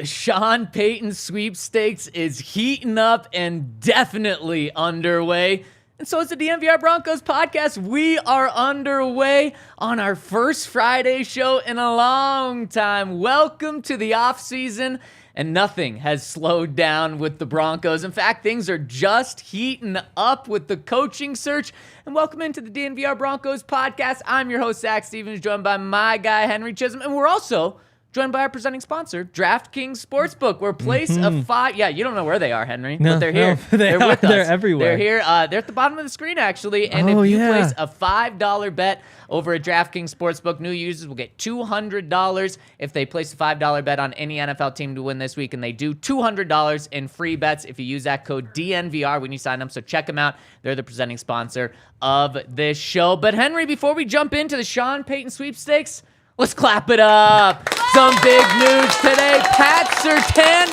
The Sean Payton sweepstakes is heating up and definitely underway. And so is the DNVR Broncos podcast. We are underway on our first Friday show in a long time. Welcome to the offseason, and nothing has slowed down with the Broncos. In fact, things are just heating up with the coaching search. And welcome into the DNVR Broncos podcast. I'm your host, Zac Stevens, joined by my guy, Henry Chisholm. And we're also joined by our presenting sponsor, DraftKings Sportsbook. We're place of five. Yeah, you don't know where they are, Henry, but they're here. No, they're with us. They're everywhere. They're here. They're at the bottom of the screen, actually. And if you place a $5 bet over at DraftKings Sportsbook, new users will get $200 if they place a $5 bet on any NFL team to win this week. And they do $200 in free bets if you use that code DNVR when you sign up. So check them out. They're the presenting sponsor of this show. But Henry, before we jump into the Sean Payton sweepstakes, let's clap it up. Some big news today. Pat Surtain,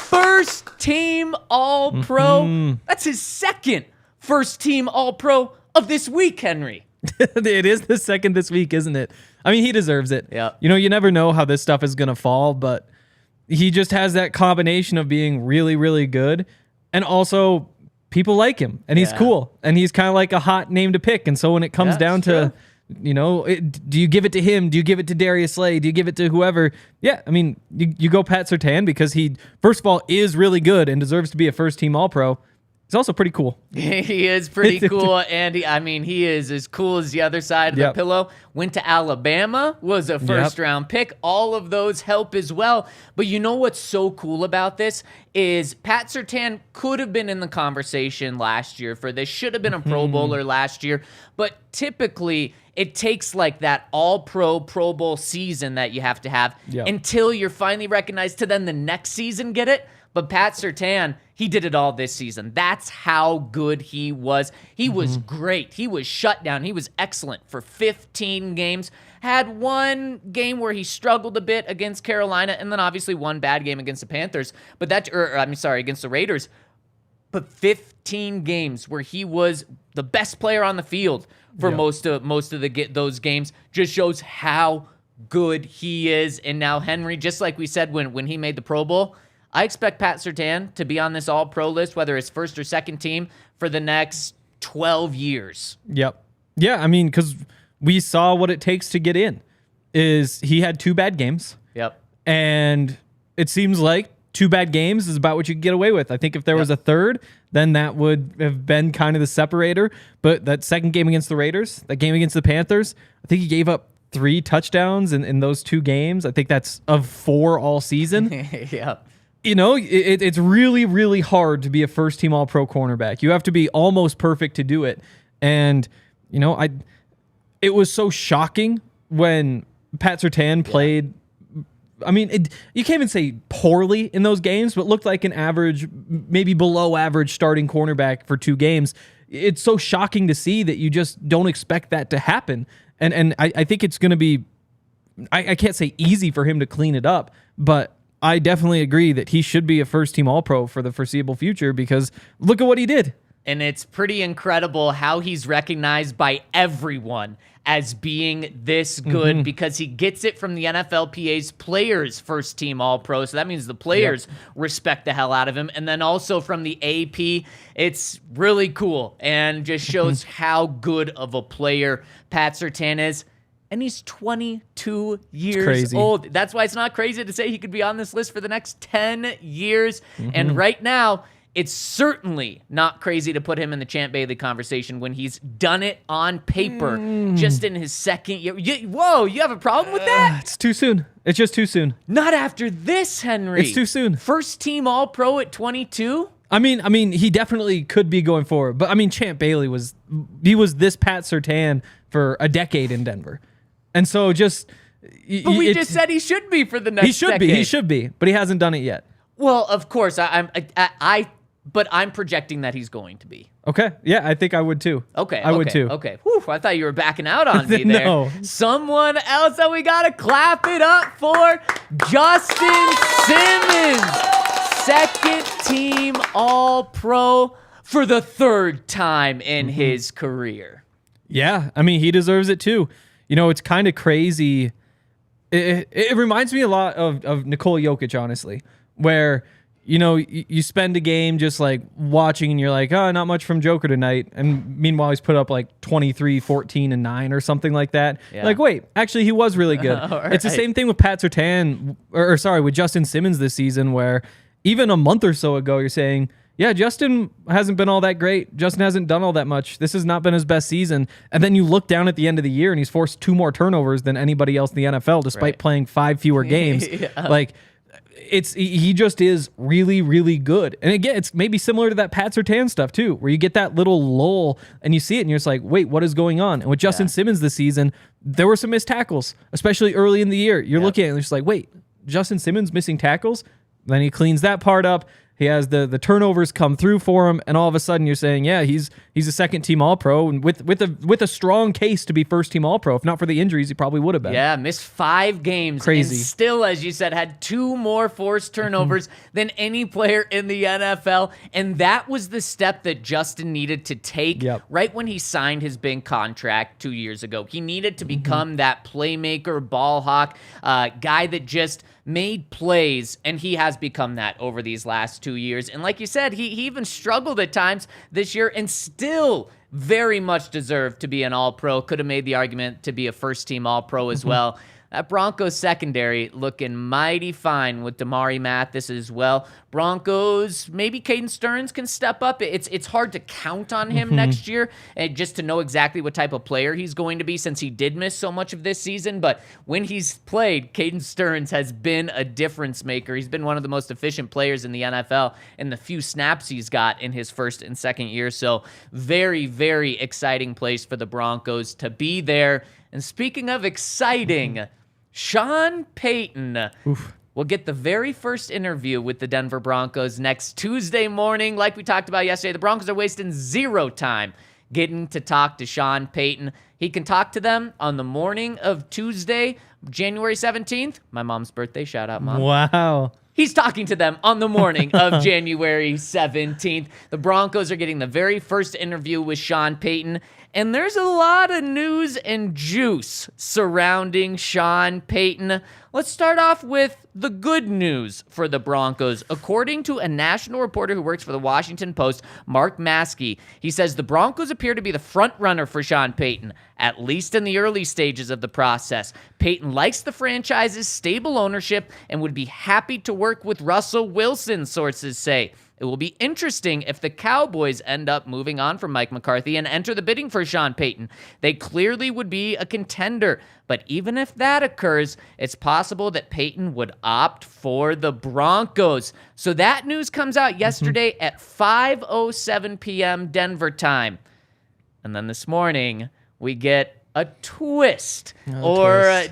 first team All-Pro. That's his second first team All-Pro of this week, Henry. It is the second this week, isn't it? I mean, he deserves it. Yeah. You know, you never know how this stuff is going to fall, but he just has that combination of being really, really good, and also people like him, and he's cool, and he's kind of like a hot name to pick. And so when it comes down to, you know, do you give it to him? Do you give it to Darius Slay? Do you give it to whoever? Yeah, I mean, you go Pat Surtain because he, first of all, is really good and deserves to be a first-team All-Pro. He's also pretty cool. He is pretty cool, and he is as cool as the other side of the pillow. Went to Alabama, was a first-round pick. All of those help as well. But you know what's so cool about this is Pat Surtain could have been in the conversation last year for this. Should have been a Pro Bowler last year. But typically, it takes like that All-Pro, Pro Bowl season that you have to have until you're finally recognized to then the next season get it. But Pat Surtain, he did it all this season. That's how good he was. He was great. He was shut down. He was excellent for 15 games. Had one game where he struggled a bit against Carolina, and then obviously one bad game against the Panthers. Against the Raiders. But 15 games where he was the best player on the field for most of those games just shows how good he is. And now Henry, just like we said when he made the Pro Bowl, I expect Pat Surtain to be on this All-Pro list, whether it's first or second team, for the next 12 years. Yep. Yeah, I mean, because we saw what it takes to get in. Is he had 2 bad games. Yep. And it seems like 2 bad games is about what you can get away with. I think if there was a third, then that would have been kind of the separator. But that second game against the Raiders, that game against the Panthers, I think he gave up 3 touchdowns in those 2 games. I think that's of 4 all season. Yeah. You know, it's really, really hard to be a first-team All-Pro cornerback. You have to be almost perfect to do it. And, you know, it was so shocking when Pat Surtain played. I mean, you can't even say poorly in those games, but looked like an average, maybe below average starting cornerback for 2 games. It's so shocking to see that you just don't expect that to happen. And I think it's going to be, I can't say easy for him to clean it up, but I definitely agree that he should be a first-team All-Pro for the foreseeable future because look at what he did. And it's pretty incredible how he's recognized by everyone as being this good because he gets it from the NFLPA's players first-team All-Pro. So that means the players respect the hell out of him. And then also from the AP, it's really cool and just shows how good of a player Pat Surtain is. And he's 22 years old. That's why it's not crazy to say he could be on this list for the next 10 years. And right now, it's certainly not crazy to put him in the Champ Bailey conversation when he's done it on paper just in his second year. Whoa, you have a problem with that? It's too soon. It's just too soon. Not after this, Henry. It's too soon. First team All-Pro at 22? I mean, he definitely could be going forward. But, I mean, Champ Bailey was this Pat Surtain for a decade in Denver. And so just... But we just said he should be for the next decade. He should be, but he hasn't done it yet. Well, of course, but I'm projecting that he's going to be. Okay, yeah, I think I would too. I would too. Okay, whew, I thought you were backing out on me there. No. Someone else that we got to clap it up for, Justin Simmons, second team All-Pro for the 3rd time in his career. Yeah, I mean, he deserves it too. You know, it's kind of crazy It reminds me a lot of Nikola Jokic, honestly, where, you know, you spend a game just like watching and you're like, oh, not much from Joker tonight. And meanwhile, he's put up like 23, 14, and 9 or something like that. Yeah. Like, wait, actually, he was really good. Right. It's the same thing with Pat Surtain, with Justin Simmons this season, where even a month or so ago, you're saying, yeah, Justin hasn't been all that great. Justin hasn't done all that much. This has not been his best season. And then you look down at the end of the year and he's forced 2 more turnovers than anybody else in the NFL, despite playing 5 fewer games. Like, he just is really, really good. And again, it's maybe similar to that Pat Surtain stuff too, where you get that little lull and you see it and you're just like, wait, what is going on? And with Justin Simmons this season, there were some missed tackles, especially early in the year. You're looking at it and it's like, wait, Justin Simmons missing tackles? Then he cleans that part up. He has the turnovers come through for him, and all of a sudden you're saying, yeah, he's a second-team All-Pro, and with a strong case to be first-team All-Pro. If not for the injuries, he probably would have been. Yeah, missed 5 games. Crazy. And still, as you said, had 2 more forced turnovers than any player in the NFL, and that was the step that Justin needed to take right when he signed his big contract 2 years ago. He needed to become that playmaker, ball hawk, guy that just made plays, and he has become that over these last 2 years. And like you said, he even struggled at times this year and still very much deserved to be an All-Pro. Could have made the argument to be a first-team All-Pro as well. That Broncos secondary looking mighty fine with Damari Mathis as well. Broncos, maybe Caden Stearns can step up. It's hard to count on him next year, and just to know exactly what type of player he's going to be, since he did miss so much of this season. But when he's played, Caden Stearns has been a difference maker. He's been one of the most efficient players in the NFL in the few snaps he's got in his first and second year. So very, very exciting place for the Broncos to be there. And speaking of exciting, Sean Payton will get the very first interview with the Denver Broncos next Tuesday morning. Like we talked about yesterday, the Broncos are wasting 0 time getting to talk to Sean Payton. He can talk to them on the morning of Tuesday, January 17th. My mom's birthday. Shout out, Mom. Wow. He's talking to them on the morning of January 17th. The Broncos are getting the very first interview with Sean Payton. And there's a lot of news and juice surrounding Sean Payton. Let's start off with the good news for the Broncos. According to a national reporter who works for the Washington Post, Mark Maskey, he says the Broncos appear to be the front runner for Sean Payton, at least in the early stages of the process. Payton likes the franchise's stable ownership and would be happy to work with Russell Wilson, sources say. It will be interesting if the Cowboys end up moving on from Mike McCarthy and enter the bidding for Sean Payton. They clearly would be a contender, but even if that occurs, it's possible that Payton would opt for the Broncos. So that news comes out yesterday at 5:07 p.m. Denver time. And then this morning, we get a twist,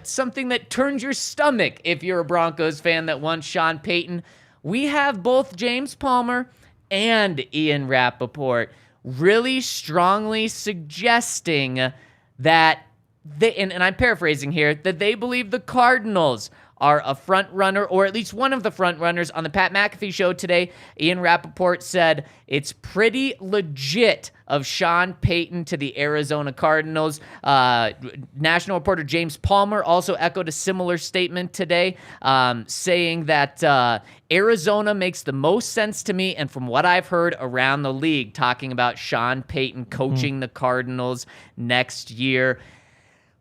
something that turns your stomach if you're a Broncos fan that wants Sean Payton. We have both James Palmer and Ian Rappaport really strongly suggesting that and I'm paraphrasing here, that they believe the Cardinals are a front runner, or at least one of the front runners. On the Pat McAfee show today, Ian Rappaport said it's pretty legit of Sean Payton to the Arizona Cardinals. National reporter James Palmer also echoed a similar statement today, saying that Arizona makes the most sense to me, and from what I've heard around the league, talking about Sean Payton coaching the Cardinals next year.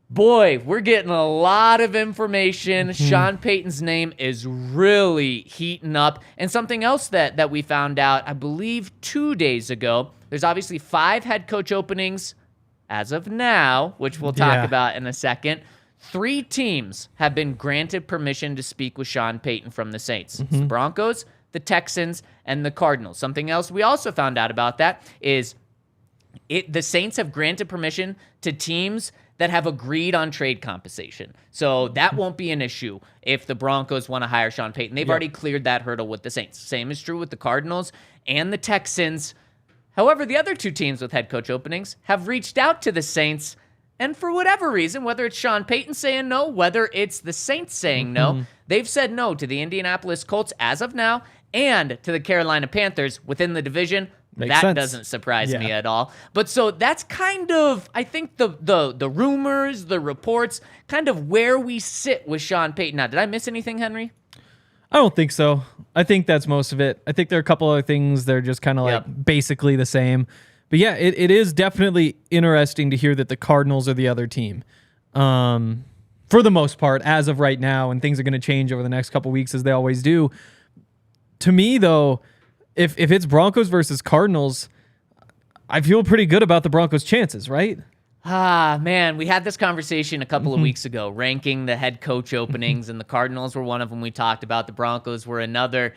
Boy, we're getting a lot of information. Sean Payton's name is really heating up. And something else that we found out, I believe 2 days ago, there's obviously 5 head coach openings as of now, which we'll talk about in a second. 3 teams have been granted permission to speak with Sean Payton from the Saints. It's the Broncos, the Texans, and the Cardinals. Something else we also found out about that is the Saints have granted permission to teams that have agreed on trade compensation. So that won't be an issue if the Broncos want to hire Sean Payton. They've already cleared that hurdle with the Saints. Same is true with the Cardinals and the Texans. However, the other 2 teams with head coach openings have reached out to the Saints, and for whatever reason, whether it's Sean Payton saying no, whether it's the Saints saying no, they've said no to the Indianapolis Colts as of now and to the Carolina Panthers within the division. Makes sense. Doesn't surprise me at all. But so that's kind of, I think, the rumors, the reports, kind of where we sit with Sean Payton. Now, did I miss anything, Henry? I don't think so. I think that's most of it. I think there are a couple other things that are just kind of like basically the same. But yeah, it is definitely interesting to hear that the Cardinals are the other team. For the most part, as of right now, and things are going to change over the next couple weeks as they always do. To me, though, if it's Broncos versus Cardinals, I feel pretty good about the Broncos' chances, right? Ah, man, we had this conversation a couple of weeks ago, ranking the head coach openings, and the Cardinals were one of them we talked about. The Broncos were another.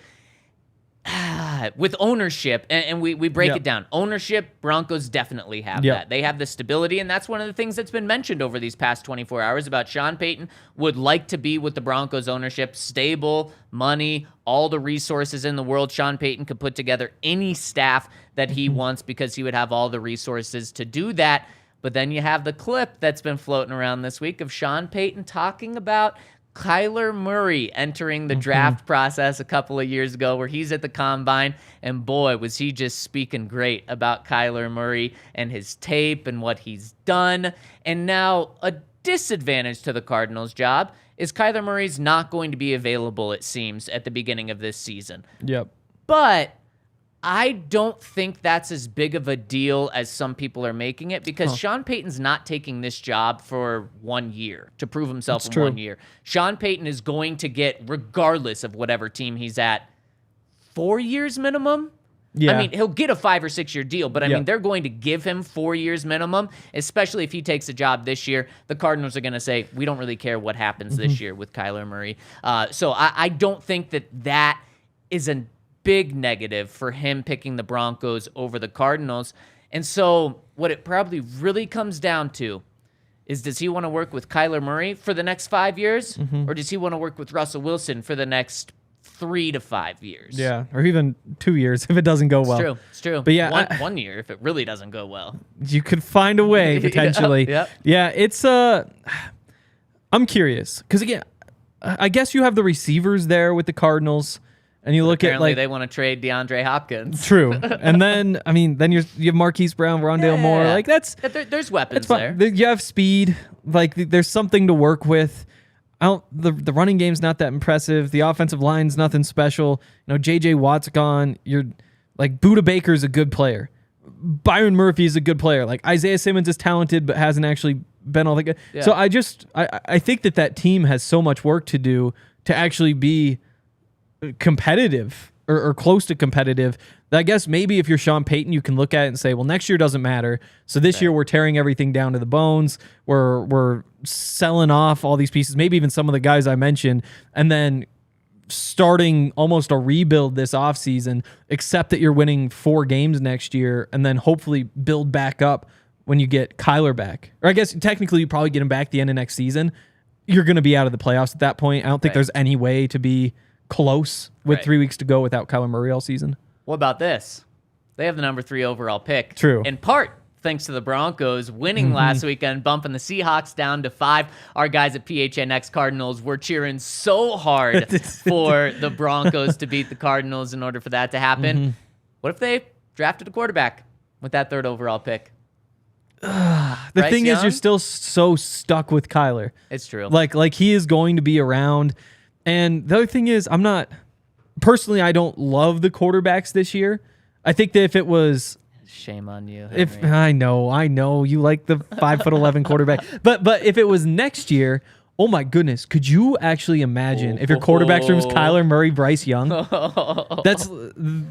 With ownership, and we break it down. Ownership, Broncos definitely have that. They have the stability, and that's one of the things that's been mentioned over these past 24 hours about Sean Payton would like to be with the Broncos ownership. Stable, money, all the resources in the world. Sean Payton could put together any staff that he wants because he would have all the resources to do that. But then you have the clip that's been floating around this week of Sean Payton talking about Kyler Murray entering the draft process a couple of years ago where he's at the combine, and boy, was he just speaking great about Kyler Murray and his tape and what he's done. And now a disadvantage to the Cardinals' job is Kyler Murray's not going to be available, it seems, at the beginning of this season. But I don't think that's as big of a deal as some people are making it because Sean Payton's not taking this job for 1 year to prove himself in 1 year. Sean Payton is going to get, regardless of whatever team he's at, 4 years minimum. I mean, he'll get a 5 or 6 year deal, but I mean, they're going to give him 4 years minimum, especially if he takes a job this year. The Cardinals are going to say, we don't really care what happens this year with Kyler Murray. So I don't think that is a big negative for him picking the Broncos over the Cardinals. And so what it probably really comes down to is, does he want to work with Kyler Murray for the next 5 years, or does he want to work with Russell Wilson for the next 3 to 5 years? Yeah, or even 2 years if it doesn't go well. It's true. But yeah, 1 year if it really doesn't go well. You could find a way potentially. Yeah, it's I'm curious because again, I guess you have the receivers there with the Cardinals. And you look apparently at they want to trade DeAndre Hopkins. True. And then, I mean, then you have Marquise Brown, Rondale Moore. Like there's weapons there. You have speed. Like there's something to work with. The running game's not that impressive. The offensive line's nothing special. You know, J.J. Watt's gone. You're like Budda Baker's a good player. Byron Murphy's a good player. Like Isaiah Simmons is talented, but hasn't actually been all that good. So I think that team has so much work to do to actually be competitive or close to competitive. I guess maybe if you're Sean Payton, you can look at it and say, well, next year doesn't matter. So this year we're tearing everything down to the bones. We're selling off all these pieces, maybe even some of the guys I mentioned, and then starting almost a rebuild this offseason, except that you're winning 4 games next year and then hopefully build back up when you get Kyler back. Or I guess technically you probably get him back the end of next season. You're going to be out of the playoffs at that point. I don't think there's any way to be close with 3 weeks to go without Kyler Murray all season. What about this? They have the number 3 overall pick. True. In part, thanks to the Broncos winning last weekend, bumping the Seahawks down to 5. Our guys at PHNX Cardinals were cheering so hard for the Broncos to beat the Cardinals in order for that to happen. What if they drafted a quarterback with that 3rd overall pick? The thing is, you're still so stuck with Kyler. It's true. Like he is going to be around. And the other thing is, I don't love the quarterbacks this year. I think that if it was... Shame on you, Henry. If I know you like the 5'11" quarterback, but if it was next year, oh my goodness, could you actually imagine if your quarterback's room is Kyler Murray, Bryce Young?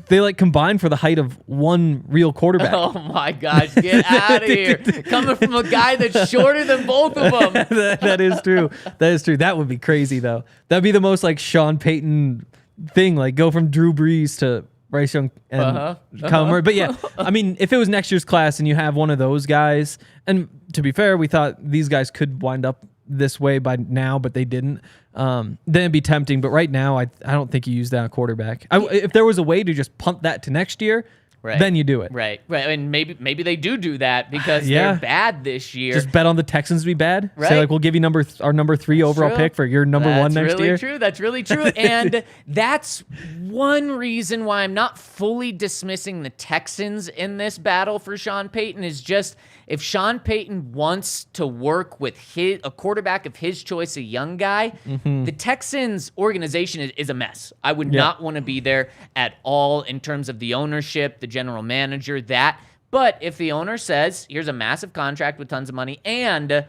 They like combined for the height of one real quarterback. Oh my gosh, get out of here! Coming from a guy that's shorter than both of them. That is true. That would be crazy though. That'd be the most like Sean Payton thing, like go from Drew Brees to Bryce Young and Kyler Murray. But yeah, I mean, if it was next year's class and you have one of those guys, and to be fair, we thought these guys could wind up this way by now, but they didn't. Then it'd be tempting. But right now, I don't think you use that on quarterback. If there was a way to just punt that to next year, then you do it. Right. And maybe they do that because they're bad this year. Just bet on the Texans to be bad. Right. Say, like, we'll give you our number 3 overall pick for your number 1 next year. That's really true. And that's one reason why I'm not fully dismissing the Texans in this battle for Sean Payton is just if Sean Payton wants to work with a quarterback of his choice, a young guy, the Texans organization is a mess. I would not want to be there at all in terms of the ownership, the general manager, that. But if the owner says, here's a massive contract with tons of money and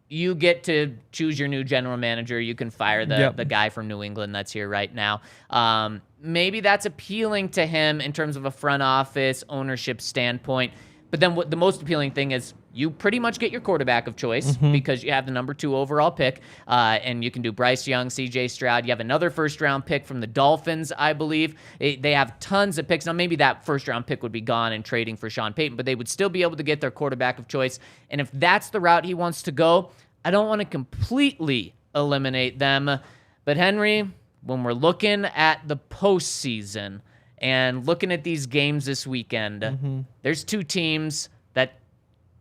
you get to choose your new general manager, you can fire the guy from New England that's here right now. Maybe that's appealing to him in terms of a front office ownership standpoint. But then what the most appealing thing is you pretty much get your quarterback of choice because you have the number 2 overall pick, and you can do Bryce Young, C.J. Stroud. You have another first-round pick from the Dolphins, I believe. They have tons of picks. Now, maybe that first-round pick would be gone in trading for Sean Payton, but they would still be able to get their quarterback of choice. And if that's the route he wants to go, I don't want to completely eliminate them. But, Henry, when we're looking at the postseason and looking at these games this weekend, there's 2 teams that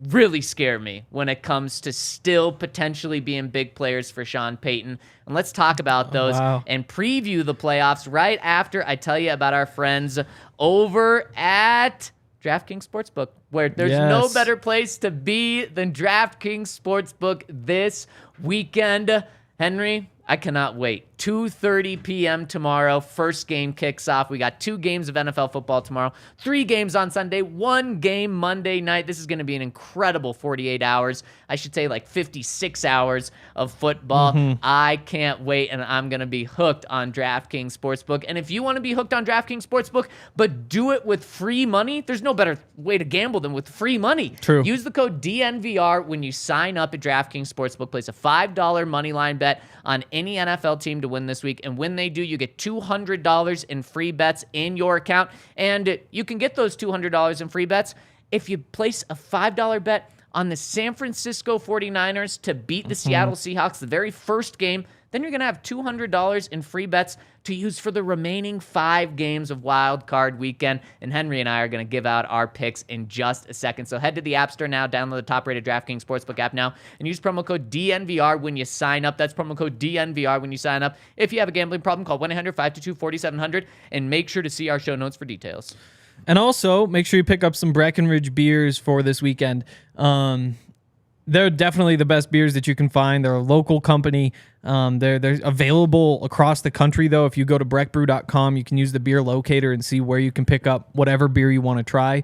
really scare me when it comes to still potentially being big players for Sean Payton. And let's talk about those and preview the playoffs right after I tell you about our friends over at DraftKings Sportsbook, where there's no better place to be than DraftKings Sportsbook this weekend. Henry, I cannot wait. 2:30 p.m. tomorrow. First game kicks off. We got 2 games of NFL football tomorrow, 3 games on Sunday, 1 game Monday night. This is going to be an incredible 48 hours. I should say like 56 hours of football. I can't wait, and I'm going to be hooked on DraftKings Sportsbook. And if you want to be hooked on DraftKings Sportsbook, but do it with free money, there's no better way to gamble than with free money. True. Use the code DNVR when you sign up at DraftKings Sportsbook. Place a $5 money line bet on any NFL team to win this week, and when they do, you get $200 in free bets in your account, and you can get those $200 in free bets if you place a $5 bet on the San Francisco 49ers to beat the Seattle Seahawks the very first game. Then you're going to have $200 in free bets to use for the remaining 5 games of Wild Card Weekend. And Henry and I are going to give out our picks in just a second. So head to the App Store now, download the top-rated DraftKings Sportsbook app now, and use promo code DNVR when you sign up. That's promo code DNVR when you sign up. If you have a gambling problem, call 1-800-522-4700, and make sure to see our show notes for details. And also, make sure you pick up some Breckenridge beers for this weekend. They're definitely the best beers that you can find. They're a local company. They're available across the country, though. If you go to breckbrew.com, you can use the beer locator and see where you can pick up whatever beer you want to try.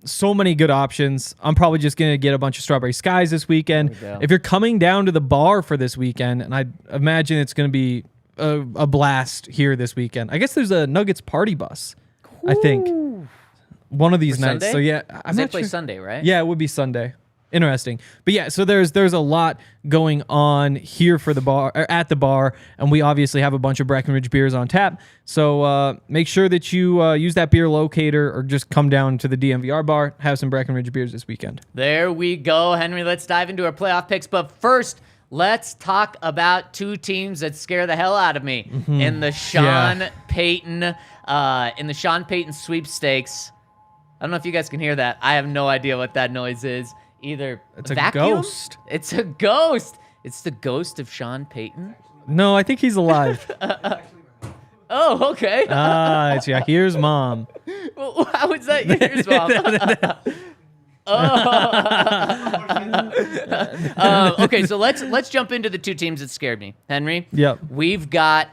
So many good options. I'm probably just going to get a bunch of Strawberry Skies this weekend. If you're coming down to the bar for this weekend, and I imagine it's going to be a blast here this weekend. I guess there's a Nuggets party bus, I think. One of these nights. Sunday? So, yeah. I'm They not play sure. Sunday, right? Yeah, it would be Sunday. Interesting. But yeah, so there's a lot going on here for the bar, or at the bar, and we obviously have a bunch of Breckenridge beers on tap. So make sure that you use that beer locator or just come down to the DNVR bar, have some Breckenridge beers this weekend. There we go, Henry. Let's dive into our playoff picks. But first, let's talk about 2 teams that scare the hell out of me in the Sean Payton sweepstakes. I don't know if you guys can hear that. I have no idea what that noise is. Either it's vacuum? A ghost. It's a ghost. It's the ghost of Sean Payton. No, I think he's alive. Oh, okay. It's Yahir's mom. Well, how is that Yahir's mom? Okay, so let's jump into the 2 teams that scared me. Henry? Yep. We've got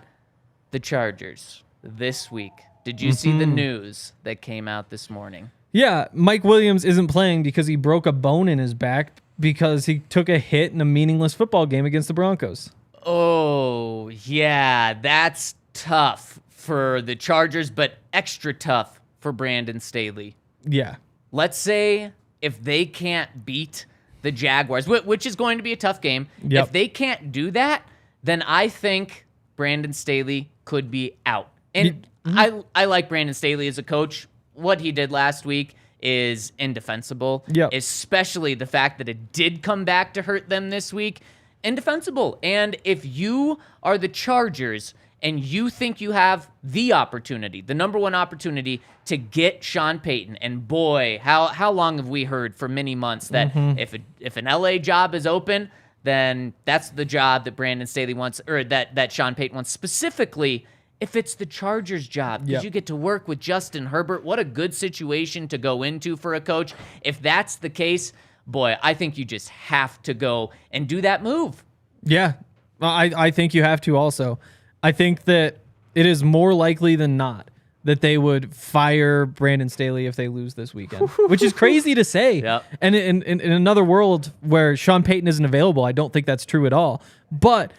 the Chargers this week. Did you see the news that came out this morning? Yeah, Mike Williams isn't playing because he broke a bone in his back because he took a hit in a meaningless football game against the Broncos. Oh, yeah, that's tough for the Chargers, but extra tough for Brandon Staley. Yeah. Let's say if they can't beat the Jaguars, which is going to be a tough game, if they can't do that, then I think Brandon Staley could be out. And I like Brandon Staley as a coach. What he did last week is indefensible, especially the fact that it did come back to hurt them this week. Indefensible. And if you are the Chargers and you think you have the opportunity, the number one opportunity to get Sean Payton, and boy, how long have we heard for many months that if an LA job is open, then that's the job that Brandon Staley wants, or that Sean Payton wants, specifically if it's the Chargers job, because you get to work with Justin Herbert. What a good situation to go into for a coach. If that's the case, boy, I think you just have to go and do that move. Yeah, I think you have to also. I think that it is more likely than not that they would fire Brandon Staley if they lose this weekend, which is crazy to say. Yep. And in another world where Sean Payton isn't available, I don't think that's true at all. But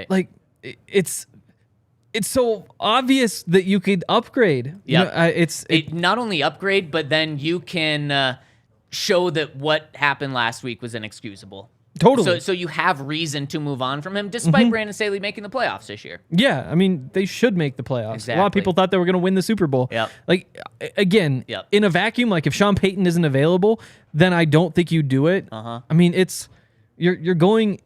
like it's so obvious that you could upgrade. Yeah, it not only upgrade, but then you can show that what happened last week was inexcusable. Totally. So you have reason to move on from him, despite Brandon Staley making the playoffs this year. Yeah, I mean, they should make the playoffs. Exactly. A lot of people thought they were going to win the Super Bowl. Yep. Like, again, in a vacuum, like if Sean Payton isn't available, then I don't think you do it. I mean, it's you're going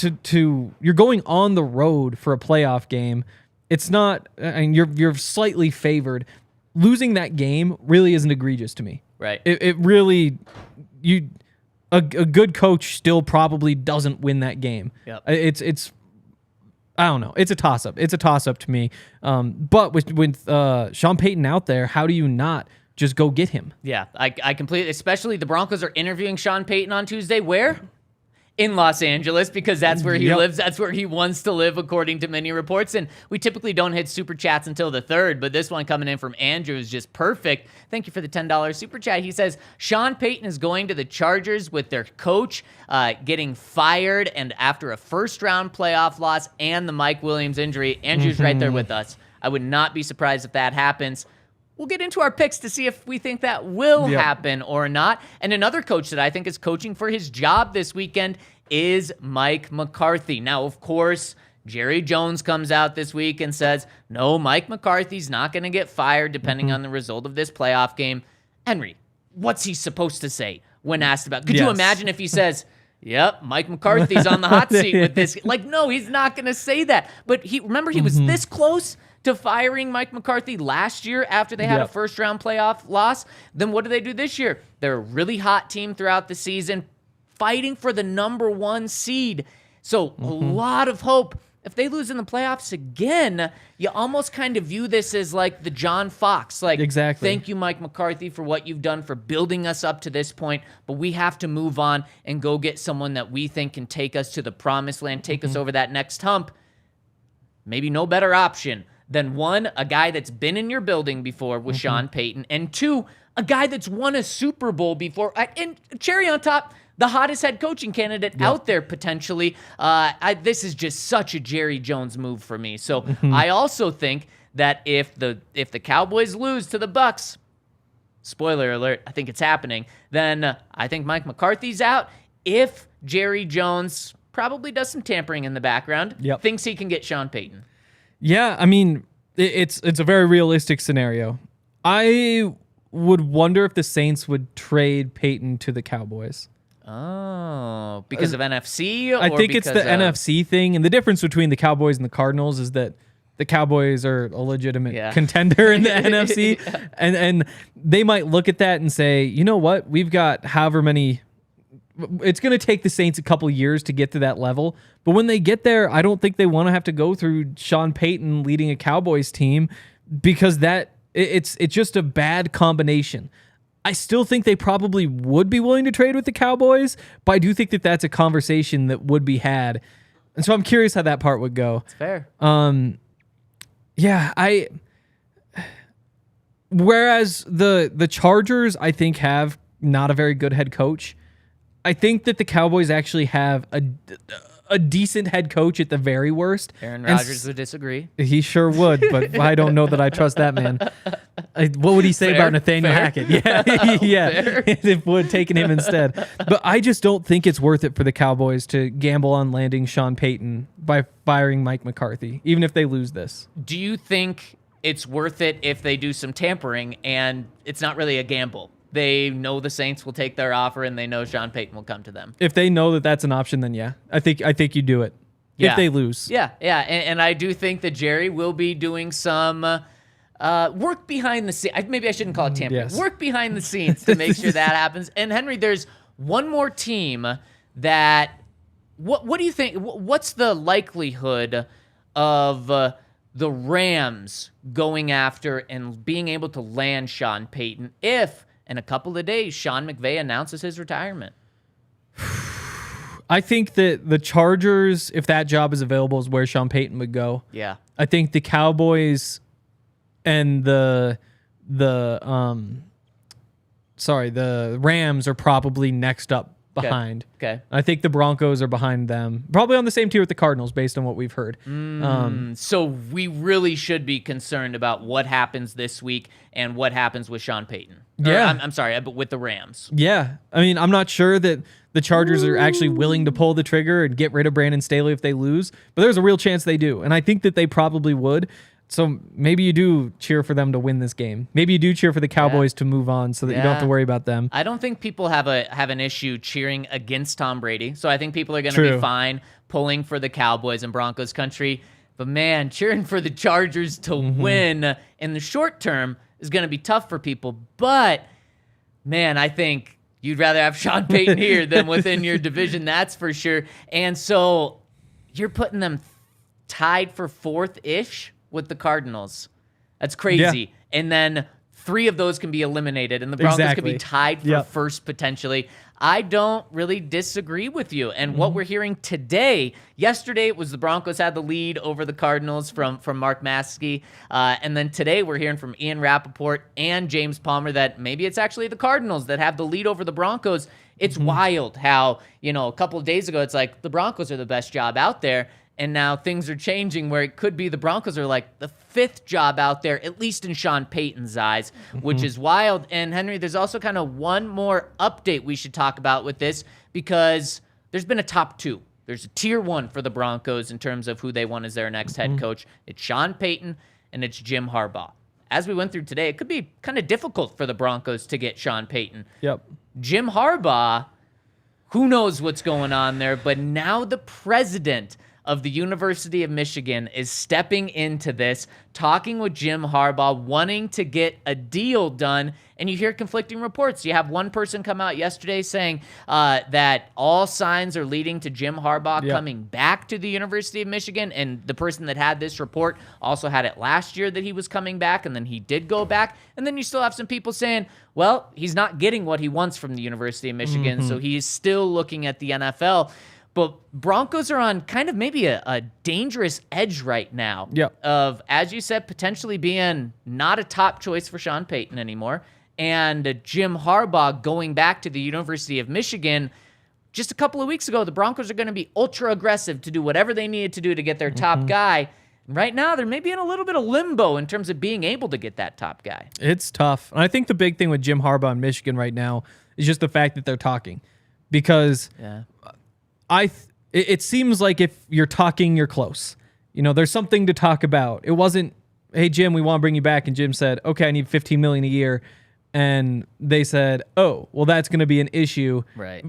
you're going on the road for a playoff game. It's not, I mean, you're slightly favored. Losing that game really isn't egregious to me. Right. It really, a good coach still probably doesn't win that game. Yep. It's I don't know. It's a toss-up. It's a toss-up to me. But with Sean Payton out there, how do you not just go get him? Yeah, I completely, especially the Broncos are interviewing Sean Payton on Tuesday. Where? In Los Angeles, because that's where he lives. That's where he wants to live, according to many reports. And we typically don't hit super chats until the 3rd, but this one coming in from Andrew is just perfect. Thank you for the $10 super chat. He says, Sean Payton is going to the Chargers with their coach getting fired and after a first-round playoff loss and the Mike Williams injury. Andrew's right there with us. I would not be surprised if that happens. We'll get into our picks to see if we think that will happen or not. And another coach that I think is coaching for his job this weekend is Mike McCarthy. Now, of course, Jerry Jones comes out this week and says, no, Mike McCarthy's not going to get fired depending on the result of this playoff game. Henry, what's he supposed to say when asked about? Could you imagine if he says, yep, Mike McCarthy's on the hot seat with this? Like, no, he's not going to say that. But he was this close to firing Mike McCarthy last year after they had a first-round playoff loss. Then what do they do this year? They're a really hot team throughout the season, fighting for the number 1 seed. So a lot of hope. If they lose in the playoffs again, you almost kind of view this as like the John Fox. Like, thank you, Mike McCarthy, for what you've done for building us up to this point, but we have to move on and go get someone that we think can take us to the promised land, take us over that next hump. Maybe no better option than 1, a guy that's been in your building before with Sean Payton, and 2, a guy that's won a Super Bowl before. And cherry on top, the hottest head coaching candidate out there potentially. This is just such a Jerry Jones move for me. So I also think that if the Cowboys lose to the Bucs, spoiler alert, I think it's happening, then I think Mike McCarthy's out. If Jerry Jones probably does some tampering in the background, thinks he can get Sean Payton. Yeah, I mean, it's a very realistic scenario. I would wonder if the Saints would trade Payton to the Cowboys. Oh, because of NFC? Or I think it's the NFC thing. And the difference between the Cowboys and the Cardinals is that the Cowboys are a legitimate contender in the NFC. And they might look at that and say, you know what? We've got however many... It's going to take the Saints a couple years to get to that level. But when they get there, I don't think they want to have to go through Sean Payton leading a Cowboys team, because it's just a bad combination. I still think they probably would be willing to trade with the Cowboys, but I do think that that's a conversation that would be had. And so I'm curious how that part would go. It's fair. Whereas the Chargers, I think, have not a very good head coach. I think that the Cowboys actually have a decent head coach at the very worst. Aaron Rodgers would disagree. He sure would, but I don't know that I trust that man. What would he say about Nathaniel Hackett? Yeah, it would taken him instead. But I just don't think it's worth it for the Cowboys to gamble on landing Sean Payton by firing Mike McCarthy, even if they lose this. Do you think it's worth it if they do some tampering and it's not really a gamble? They know the Saints will take their offer and they know Sean Payton will come to them. If they know that that's an option, then yeah, I think you do it. if they lose. Yeah. And I do think that Jerry will be doing some work behind the scenes. Maybe I shouldn't call it tampering. Yes. Work behind the scenes to make sure that happens. And Henry, there's one more team that. What do you think? What's the likelihood of the Rams going after and being able to land Sean Payton if in a couple of days Sean McVay announces his retirement? I think that the Chargers, if that job is available, is where Sean Payton would go. Yeah. I think the Cowboys and the Rams are probably next up behind. Okay. I think the Broncos are behind them. Probably on the same tier with the Cardinals based on what we've heard. So we really should be concerned about what happens this week and what happens with Sean Payton. Yeah. I'm sorry, but with the Rams. Yeah. I mean, I'm not sure that the Chargers are actually willing to pull the trigger and get rid of Brandon Staley if they lose, but there's a real chance they do. And I think that they probably would. So maybe you do cheer for them to win this game. Maybe you do cheer for the Cowboys to move on so that you don't have to worry about them. I don't think people have an issue cheering against Tom Brady. So I think people are going to be fine pulling for the Cowboys and Broncos country. But man, cheering for the Chargers to win in the short term is going to be tough for people. But man, I think you'd rather have Sean Payton here than within your division. That's for sure. And so you're putting them tied for fourth-ish with the Cardinals. That's crazy. Yeah. And then 3 of those can be eliminated, and the Broncos could be tied for first potentially. I don't really disagree with you. And what we're hearing today, yesterday it was the Broncos had the lead over the Cardinals from Mark Maskey. And then today we're hearing from Ian Rappaport and James Palmer that maybe it's actually the Cardinals that have the lead over the Broncos. It's wild how, a couple of days ago, it's like the Broncos are the best job out there. And now things are changing where it could be the Broncos are like the 5th job out there, at least in Sean Payton's eyes, which is wild. And Henry, there's also kind of one more update we should talk about with this because there's been a top 2. There's a tier 1 for the Broncos in terms of who they want as their next head coach. It's Sean Payton and it's Jim Harbaugh. As we went through today, it could be kind of difficult for the Broncos to get Sean Payton. Yep. Jim Harbaugh, who knows what's going on there, but now the president of the University of Michigan is stepping into this, talking with Jim Harbaugh, wanting to get a deal done. And you hear conflicting reports. You have one person come out yesterday saying that all signs are leading to Jim Harbaugh coming back to the University of Michigan. And the person that had this report also had it last year that he was coming back, and then he did go back. And then you still have some people saying, well, he's not getting what he wants from the University of Michigan, so he's still looking at the NFL. But Broncos are on kind of maybe a dangerous edge right now of, as you said, potentially being not a top choice for Sean Payton anymore. And Jim Harbaugh going back to the University of Michigan. Just a couple of weeks ago, the Broncos are going to be ultra aggressive to do whatever they needed to do to get their top guy. Right now, they're maybe in a little bit of limbo in terms of being able to get that top guy. It's tough. And I think the big thing with Jim Harbaugh in Michigan right now is just the fact that they're talking. Because it seems like if you're talking, you're close. There's something to talk about. It wasn't, hey, Jim, we want to bring you back. And Jim said, okay, I need $15 million a year. And they said, oh, well, that's going to be an issue. Right.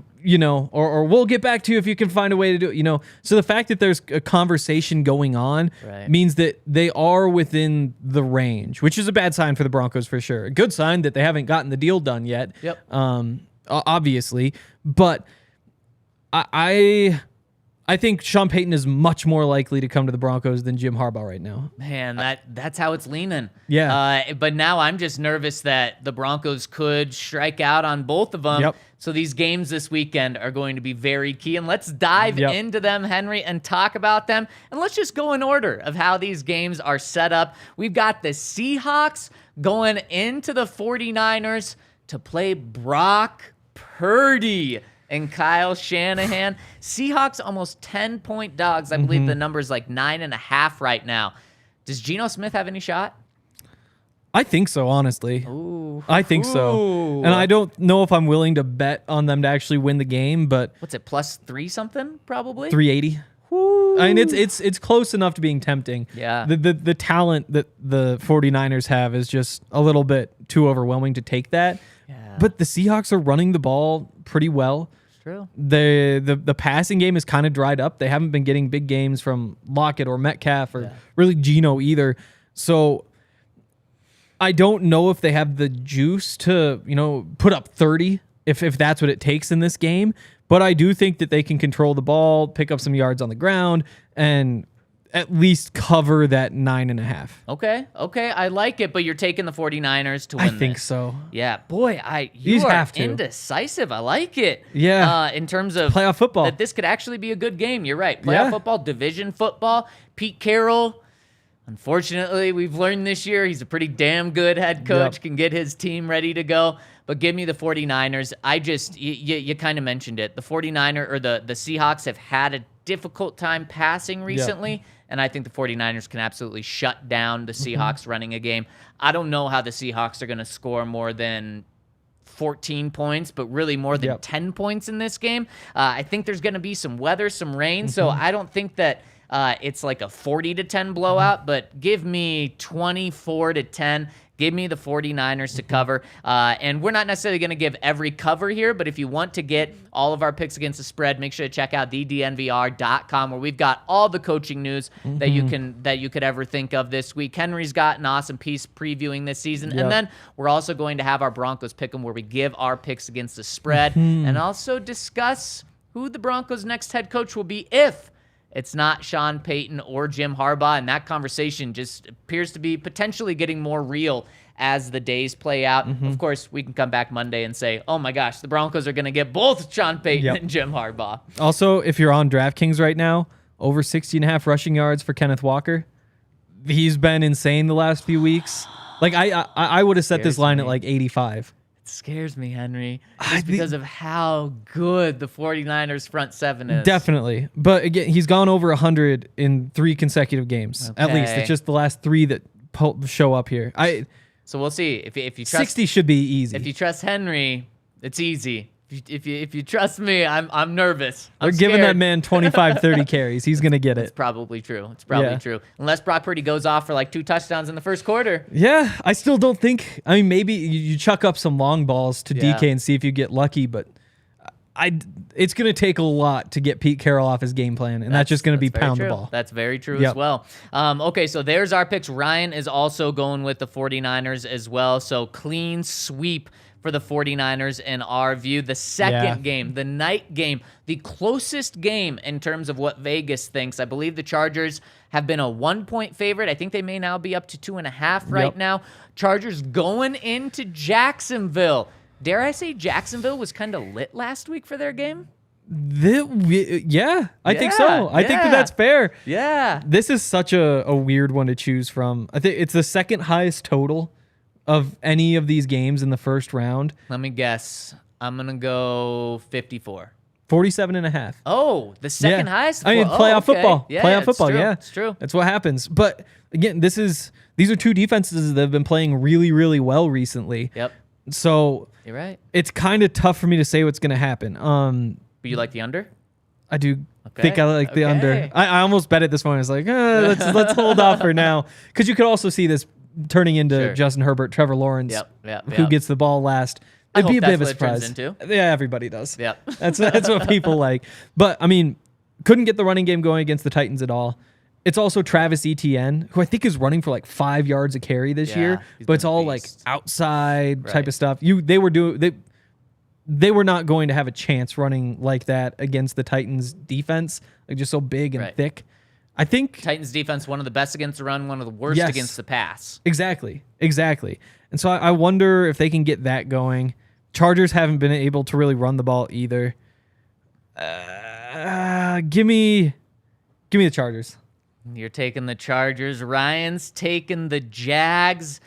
Or we'll get back to you if you can find a way to do it. So the fact that there's a conversation going on means that they are within the range, which is a bad sign for the Broncos for sure. A good sign that they haven't gotten the deal done yet. Yep. Obviously. But I think Sean Payton is much more likely to come to the Broncos than Jim Harbaugh right now. Man, that's how it's leaning. Yeah. But now I'm just nervous that the Broncos could strike out on both of them. Yep. So these games this weekend are going to be very key. And let's dive into them, Henry, and talk about them. And let's just go in order of how these games are set up. We've got the Seahawks going into the 49ers to play Brock Purdy and Kyle Shanahan. Seahawks almost 10-point dogs. I believe the number's like 9.5 right now. Does Geno Smith have any shot? I think so, honestly. Ooh. I think so. And I don't know if I'm willing to bet on them to actually win the game, but what's it, plus 3 something probably? 380. Woo. I mean, it's close enough to being tempting. Yeah. The talent that the 49ers have is just a little bit too overwhelming to take that. Yeah. But the Seahawks are running the ball pretty well. True. The passing game is kind of dried up. They haven't been getting big games from Lockett or Metcalf or really Geno either. So I don't know if they have the juice to, put up 30 if that's what it takes in this game. But I do think that they can control the ball, pick up some yards on the ground, and at least cover that 9.5. Okay. I like it, but you're taking the 49ers to win. I think so. Yeah. Boy, you are have to. Indecisive. I like it. Yeah. In terms of playoff football. That this could actually be a good game. You're right. Playoff football, division football. Pete Carroll, unfortunately, we've learned this year he's a pretty damn good head coach, can get his team ready to go. But give me the 49ers. You kind of mentioned it. The 49er or the Seahawks have had a difficult time passing recently, and I think the 49ers can absolutely shut down the Seahawks running a game. I don't know how the Seahawks are going to score more than 14 points, but really more than 10 points in this game. I think there's going to be some weather, some rain, so I don't think that it's like a 40-10 blowout, but give me 24-10. Give me the 49ers to cover. And we're not necessarily going to give every cover here, but if you want to get all of our picks against the spread, make sure to check out thednvr.com, where we've got all the coaching news that you could ever think of this week. Henry's got an awesome piece previewing this season. And then we're also going to have our Broncos Pick'em, where we give our picks against the spread and also discuss who the Broncos' next head coach will be if it's not Sean Payton or Jim Harbaugh, and that conversation just appears to be potentially getting more real as the days play out. Of course, we can come back Monday and say, oh my gosh, the Broncos are going to get both Sean Payton and Jim Harbaugh. Also, if you're on DraftKings right now, over 60.5 rushing yards for Kenneth Walker. He's been insane the last few weeks. Like I would have set this line at like 85. Scares me, Henry, just because of how good the 49ers front seven is. Definitely. But again, he's gone over 100 in 3 consecutive games. At least. It's just the last 3 that show up here. So we'll see. If you trust 60 should be easy. If you trust Henry, it's easy. If you trust me, I'm nervous. They're giving that man 25, 30 carries. He's going to get it. It's probably true. True. Unless Brock Purdy goes off for like 2 touchdowns in the first quarter. Yeah, I still don't think. I mean, maybe you chuck up some long balls to DK and see if you get lucky, but it's going to take a lot to get Pete Carroll off his game plan, and that's just going to be pound the ball. That's very true as well. Okay, so there's our picks. Ryan is also going with the 49ers as well, so clean sweep for the 49ers in our view. The second game, the night game, the closest game in terms of what Vegas thinks. I believe the Chargers have been a 1-point favorite. I think they may now be up to 2.5 right now. Chargers going into Jacksonville. Dare I say Jacksonville was kind of lit last week for their game? I think so. I think that's fair. Yeah. This is such a weird one to choose from. I think it's the second highest total of any of these games in the first round. Let me guess. I'm going to go 54. 47.5. Oh, the second highest? I mean, playoff football. Yeah, playoff football, it's true. That's what happens. But again, these are 2 defenses that have been playing really, really well recently. Yep. So you're right. It's kind of tough for me to say what's going to happen. But you like the under? I do think I like the under. I almost bet it this morning. I was like, let's hold off for now. Because you could also see this turning into Justin Herbert, Trevor Lawrence, who gets the ball last. It'd be a bit of a surprise. Yeah, everybody does. Yep. That's what people like. But, I mean, couldn't get the running game going against the Titans at all. It's also Travis Etienne, who I think is running for like 5 yards a carry this year. But it's all like outside type of stuff. They were not going to have a chance running like that against the Titans defense, like just so big and thick. I think Titans defense, one of the best against the run, one of the worst against the pass. Exactly. And so I wonder if they can get that going. Chargers haven't been able to really run the ball either. Give me the Chargers. You're taking the Chargers. Ryan's taking the Jags.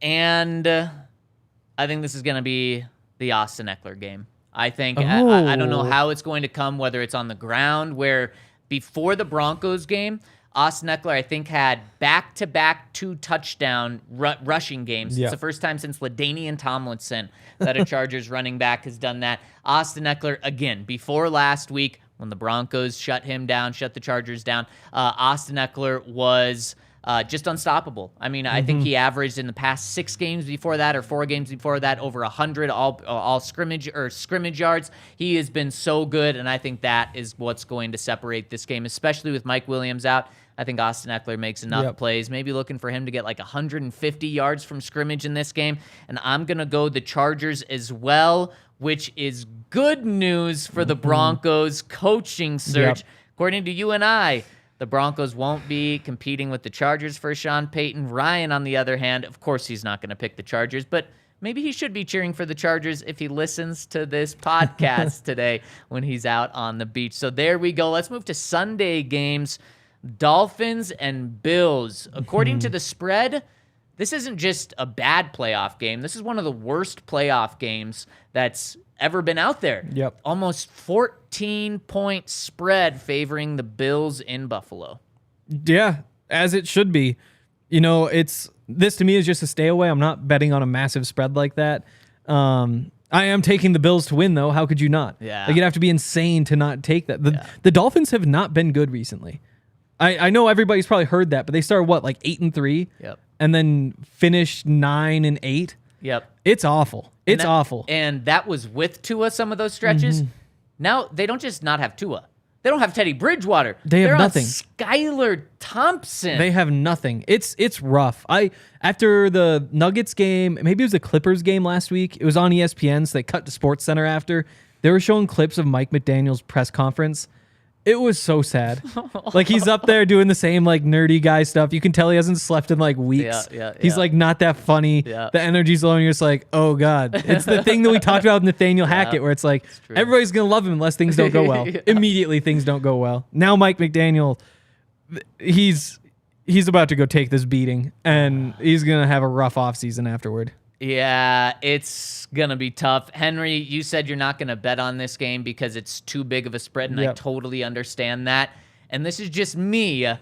And I think this is going to be the Austin Eckler game. I think I don't know how it's going to come, whether it's on the ground, where before the Broncos game, Austin Eckler, I think, had back-to-back 2-touchdown rushing games. It's the first time since LaDainian Tomlinson that a Chargers running back has done that. Austin Eckler, again, before last week when the Broncos shut the Chargers down, Austin Eckler was just unstoppable. I mean, I think he averaged in the past 6 games before that or 4 games before that over 100 all scrimmage yards. He has been so good, and I think that is what's going to separate this game, especially with Mike Williams out. I think Austin Eckler makes enough plays, maybe looking for him to get like 150 yards from scrimmage in this game. And I'm going to go the Chargers as well, which is good news for the Broncos coaching search. According to you and I, the Broncos won't be competing with the Chargers for Sean Payton. Ryan, on the other hand, of course he's not going to pick the Chargers, but maybe he should be cheering for the Chargers if he listens to this podcast today when he's out on the beach. So there we go. Let's move to Sunday games. Dolphins and Bills. According to the spread, this isn't just a bad playoff game. This is one of the worst playoff games that's ever been out there. Almost 14-point spread favoring the Bills in Buffalo. Yeah, as it should be. You know, this to me is just a stay away. I'm not betting on a massive spread like that. I am taking the Bills to win, though. How could you not? Yeah. Like, you'd have to be insane to not take that. The Dolphins have not been good recently. I know everybody's probably heard that, but they started, like 8-3? And then finished 9-8? It's awful. It's awful. And that was with Tua, some of those stretches. Now, they don't just not have Tua. They don't have Teddy Bridgewater. They're nothing. On Skylar Thompson. They have nothing. It's rough. After the Nuggets game, maybe it was the Clippers game last week, it was on ESPN, so they cut to Sports Center after. They were showing clips of Mike McDaniel's press conference. It was so sad. Like, he's up there doing the same, like, nerdy guy stuff. You can tell he hasn't slept in, like, weeks. He's, like, not that funny. The energy's low, and you're just like, oh, God. It's the thing that we talked about with Nathaniel Hackett, where it's like, everybody's going to love him unless things don't go well. Immediately, things don't go well. Now, Mike McDaniel, he's about to go take this beating, and he's going to have a rough offseason afterward. Yeah, it's going to be tough. Henry, you said you're not going to bet on this game because it's too big of a spread, and I totally understand that. And this is just me.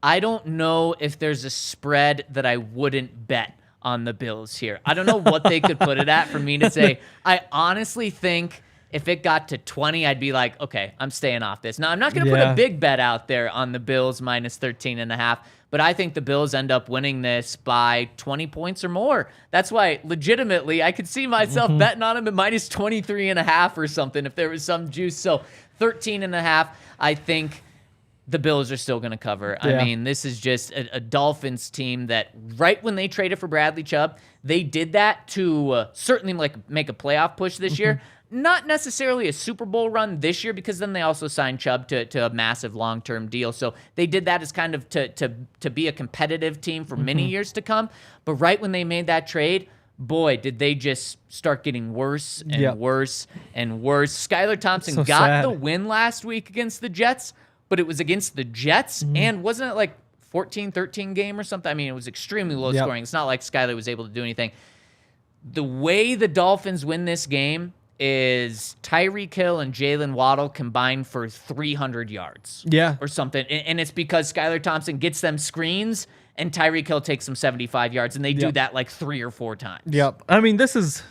I don't know if there's a spread that I wouldn't bet on the Bills here. I don't know what they could put it at for me to say. I honestly think if it got to 20, I'd be like, okay, I'm staying off this. Now, I'm not going to put a big bet out there on the Bills minus 13.5. But I think the Bills end up winning this by 20 points or more. That's why, legitimately, I could see myself betting on them at minus 23.5 or something if there was some juice. So 13.5, I think the Bills are still going to cover. I mean, this is just a Dolphins team that right when they traded for Bradley Chubb, they did that to certainly make a playoff push this year. Not necessarily a Super Bowl run this year, because then they also signed Chubb to a massive long-term deal. So they did that as kind of to be a competitive team for many years to come. But right when they made that trade, boy, did they just start getting worse and worse and worse. Skylar Thompson got the win last week against the Jets, but it was against the Jets, and wasn't it like 14-13 game or something? I mean, it was extremely low scoring. It's not like Skylar was able to do anything. The way the Dolphins win this game is Tyreek Hill and Jalen Waddle combined for 300 yards. Or something. And it's because Skylar Thompson gets them screens and Tyreek Hill takes them 75 yards, and they do that like 3 or 4 times. I mean, this is...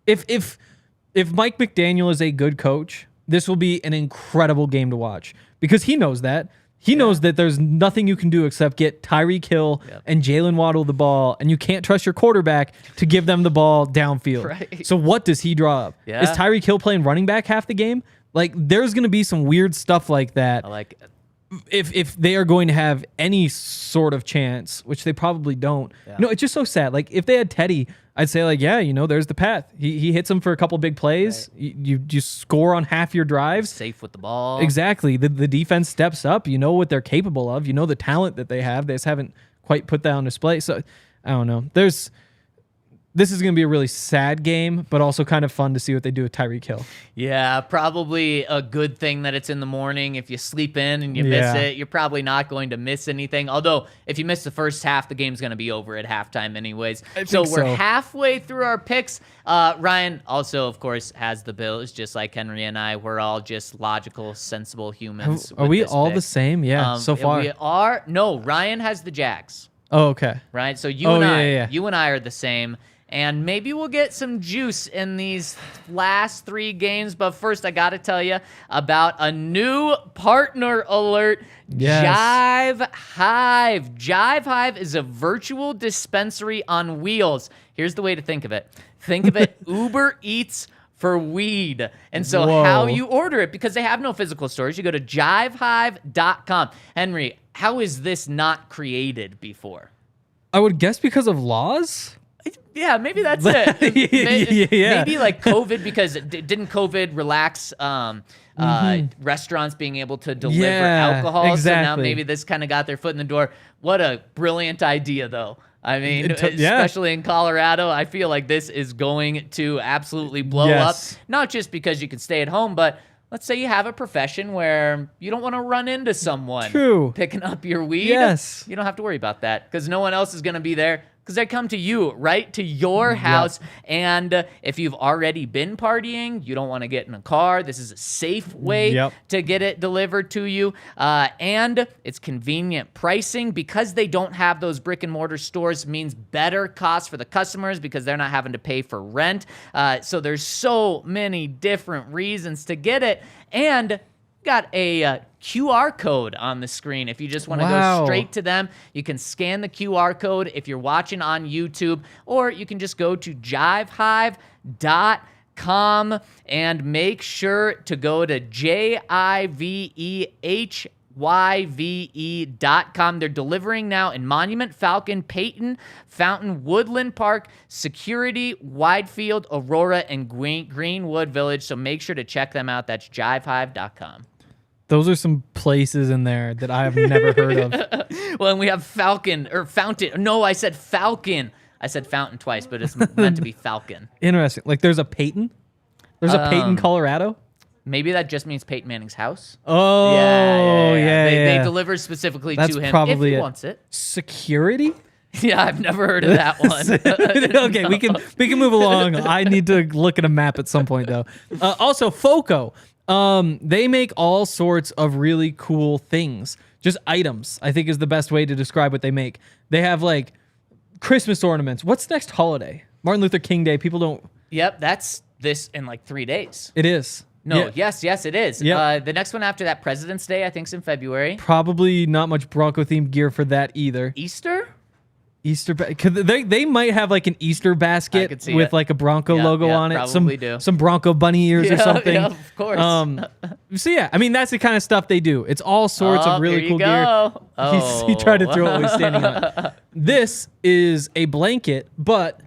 If Mike McDaniel is a good coach, this will be an incredible game to watch, because he knows that. He knows that there's nothing you can do except get Tyreek Hill and Jalen Waddle the ball, and you can't trust your quarterback to give them the ball downfield. So what does he draw up? Is Tyreek Hill playing running back half the game? Like, there's going to be some weird stuff like that. I like it. If they are going to have any sort of chance, which they probably don't. No, it's just so sad. Like, if they had Teddy, I'd say, like, yeah, there's the path. He hits him for a couple big plays. You score on half your drives. Safe with the ball. Exactly. The defense steps up. You know what they're capable of. You know the talent that they have. They just haven't quite put that on display. So, I don't know. This is going to be a really sad game, but also kind of fun to see what they do with Tyreek Hill. Yeah, probably a good thing that it's in the morning. If you sleep in and you miss it, you're probably not going to miss anything. Although, if you miss the first half, the game's going to be over at halftime anyways. So we're halfway through our picks. Ryan also, of course, has the Bills, just like Henry and I. We're all just logical, sensible humans. Are we all the same? Yeah, so far. We are. No, Ryan has the Jags. Oh, okay. Right? So you and I are the same. and maybe we'll get some juice in these last 3 games. But first, I got to tell you about a new partner alert. Yes. Jive Hive. Jive Hive is a virtual dispensary on wheels. Here's the way to think of it. Think of it Uber Eats for weed. And so how you order it, because they have no physical stores, you go to jivehive.com. Henry, how is this not created before? I would guess because of laws? Yeah, maybe that's it. Maybe like COVID, because didn't COVID relax restaurants being able to deliver alcohol? Exactly. So now maybe this kind of got their foot in the door. What a brilliant idea, though. I mean, especially in Colorado, I feel like this is going to absolutely blow up. Not just because you can stay at home, but let's say you have a profession where you don't want to run into someone picking up your weed. Yes. You don't have to worry about that because no one else is going to be there, because they come to you, right? To your house. And if you've already been partying, you don't want to get in a car. This is a safe way to get it delivered to you. And it's convenient pricing, because they don't have those brick and mortar stores, means better costs for the customers because they're not having to pay for rent. So there's so many different reasons to get it. And got a QR code on the screen. If you just want to go straight to them, you can scan the QR code if you're watching on YouTube, or you can just go to jivehive.com and make sure to go to JIVEHYVE.com. They're delivering now in Monument, Falcon, Payton, Fountain, Woodland Park, Security, Widefield, Aurora, and Greenwood Village. So make sure to check them out. That's jivehive.com. Those are some places in there that I have never heard of. Well, and we have Fountain. No, I said Falcon. I said Fountain twice, but it's meant to be Falcon. Interesting. Like there's a Peyton? There's a Peyton, Colorado? Maybe that just means Peyton Manning's house. Oh, yeah. They deliver specifically to him if he wants it. Security? Yeah, I've never heard of that one. Okay, we can move along. I need to look at a map at some point, though. Also, FOCO. They make all sorts of really cool things. Just items, I think, is the best way to describe what they make. They have like Christmas ornaments. What's next holiday? Martin Luther King Day. People don't. Yep, that's this in like 3 days. It is. No, yes, it is. Yep. The next one after that, President's Day, I think, is in February. Probably not much Bronco-themed gear for that either. Easter, they might have like an Easter basket with like a Bronco logo on it. Some Bronco bunny ears or something. Yeah, of course. So yeah, I mean that's the kind of stuff they do. It's all sorts of really cool gear. He tried to throw it while he's standing on it. This is a blanket, but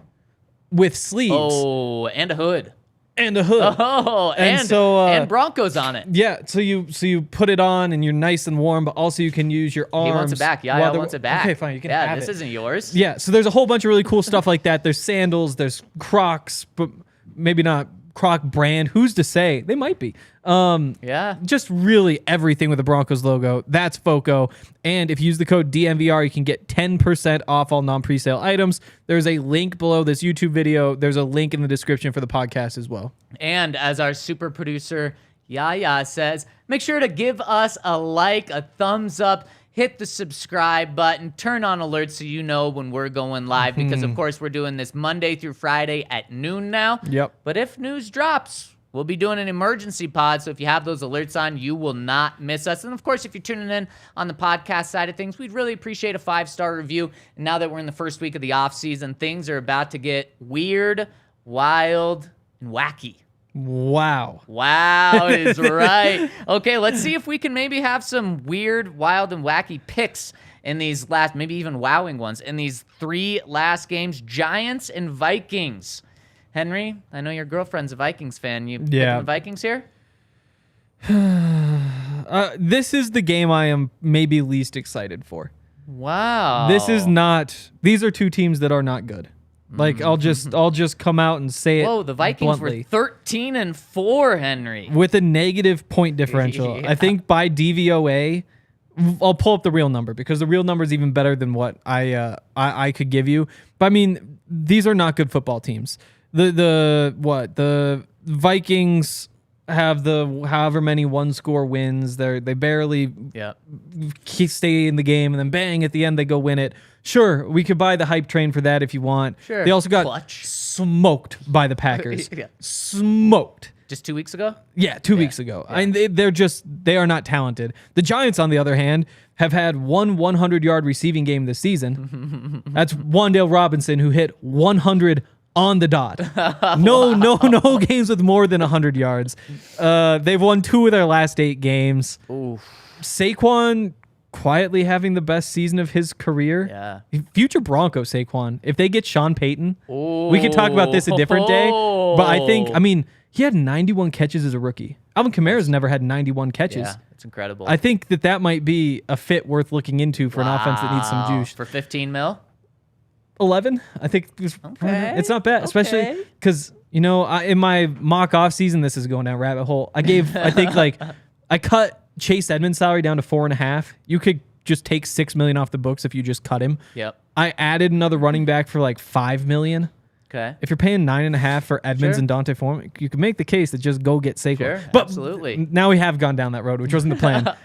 with sleeves. Oh, and a hood. Oh, and Broncos on it. Yeah, so you put it on and you're nice and warm, but also you can use your arms. He wants it back. Yeah, wants it back. Okay, fine, you can have it. Yeah, this isn't yours. Yeah, so there's a whole bunch of really cool stuff like that. There's sandals, there's Crocs, but maybe not Croc brand. Who's to say? They might be. Just really everything with the Broncos logo. That's FOCO. And if you use the code DNVR, you can get 10% off all non-presale items. There's a link below this YouTube video. There's a link in the description for the podcast as well. And as our super producer, Yaya, says, make sure to give us a like, a thumbs up, hit the subscribe button, turn on alerts so you know when we're going live, because of course we're doing this Monday through Friday at noon now. Yep. But if news drops, we'll be doing an emergency pod, so if you have those alerts on, you will not miss us. And of course, if you're tuning in on the podcast side of things, we'd really appreciate a 5-star review. And now that we're in the first week of the off season, things are about to get weird, wild, and wacky. Wow is right. Okay, let's see if we can maybe have some weird, wild, and wacky picks in these last, maybe even wowing ones, in these 3 last games. Giants and Vikings. Henry, I know your girlfriend's a Vikings fan. You picking the Vikings here? This is the game I am maybe least excited for. Wow. These are 2 teams that are not good. Like I'll just come out and say it. Whoa, the Vikings were 13-4, Henry, with a negative point differential. I think by DVOA, I'll pull up the real number because the real number is even better than what I could give you. But I mean, these are not good football teams. The Vikings have the however many one-score wins. They barely stay in the game, and then bang, at the end they go win it. Sure, we could buy the hype train for that if you want. Sure. They also got smoked by the Packers. Smoked. Just 2 weeks ago? Yeah, 2 weeks ago. Yeah. I mean, they are not talented. The Giants, on the other hand, have had one 100-yard receiving game this season. That's Wan'Dale Robinson, who hit 100 on the dot. No games with more than 100 yards. They've won 2 of their last 8 games. Oof. Saquon quietly having the best season of his career. Yeah. Future Bronco Saquon. If they get Sean Payton, we could talk about this a different day. But I mean, he had 91 catches as a rookie. Alvin Kamara's never had 91 catches. Yeah, it's incredible. I think that might be a fit worth looking into for an offense that needs some juice. For 15 mil? 11, I think it's not bad, especially because, in my mock off season, this is going down a rabbit hole. I cut Chase Edmonds' salary down to 4.5. You could just take $6 million off the books if you just cut him. Yep. I added another running back for like $5 million. Okay. If you're paying 9.5 for Edmonds and Dante Foreman, you can make the case that just go get Saquon. Sure, but absolutely. Now we have gone down that road, which wasn't the plan.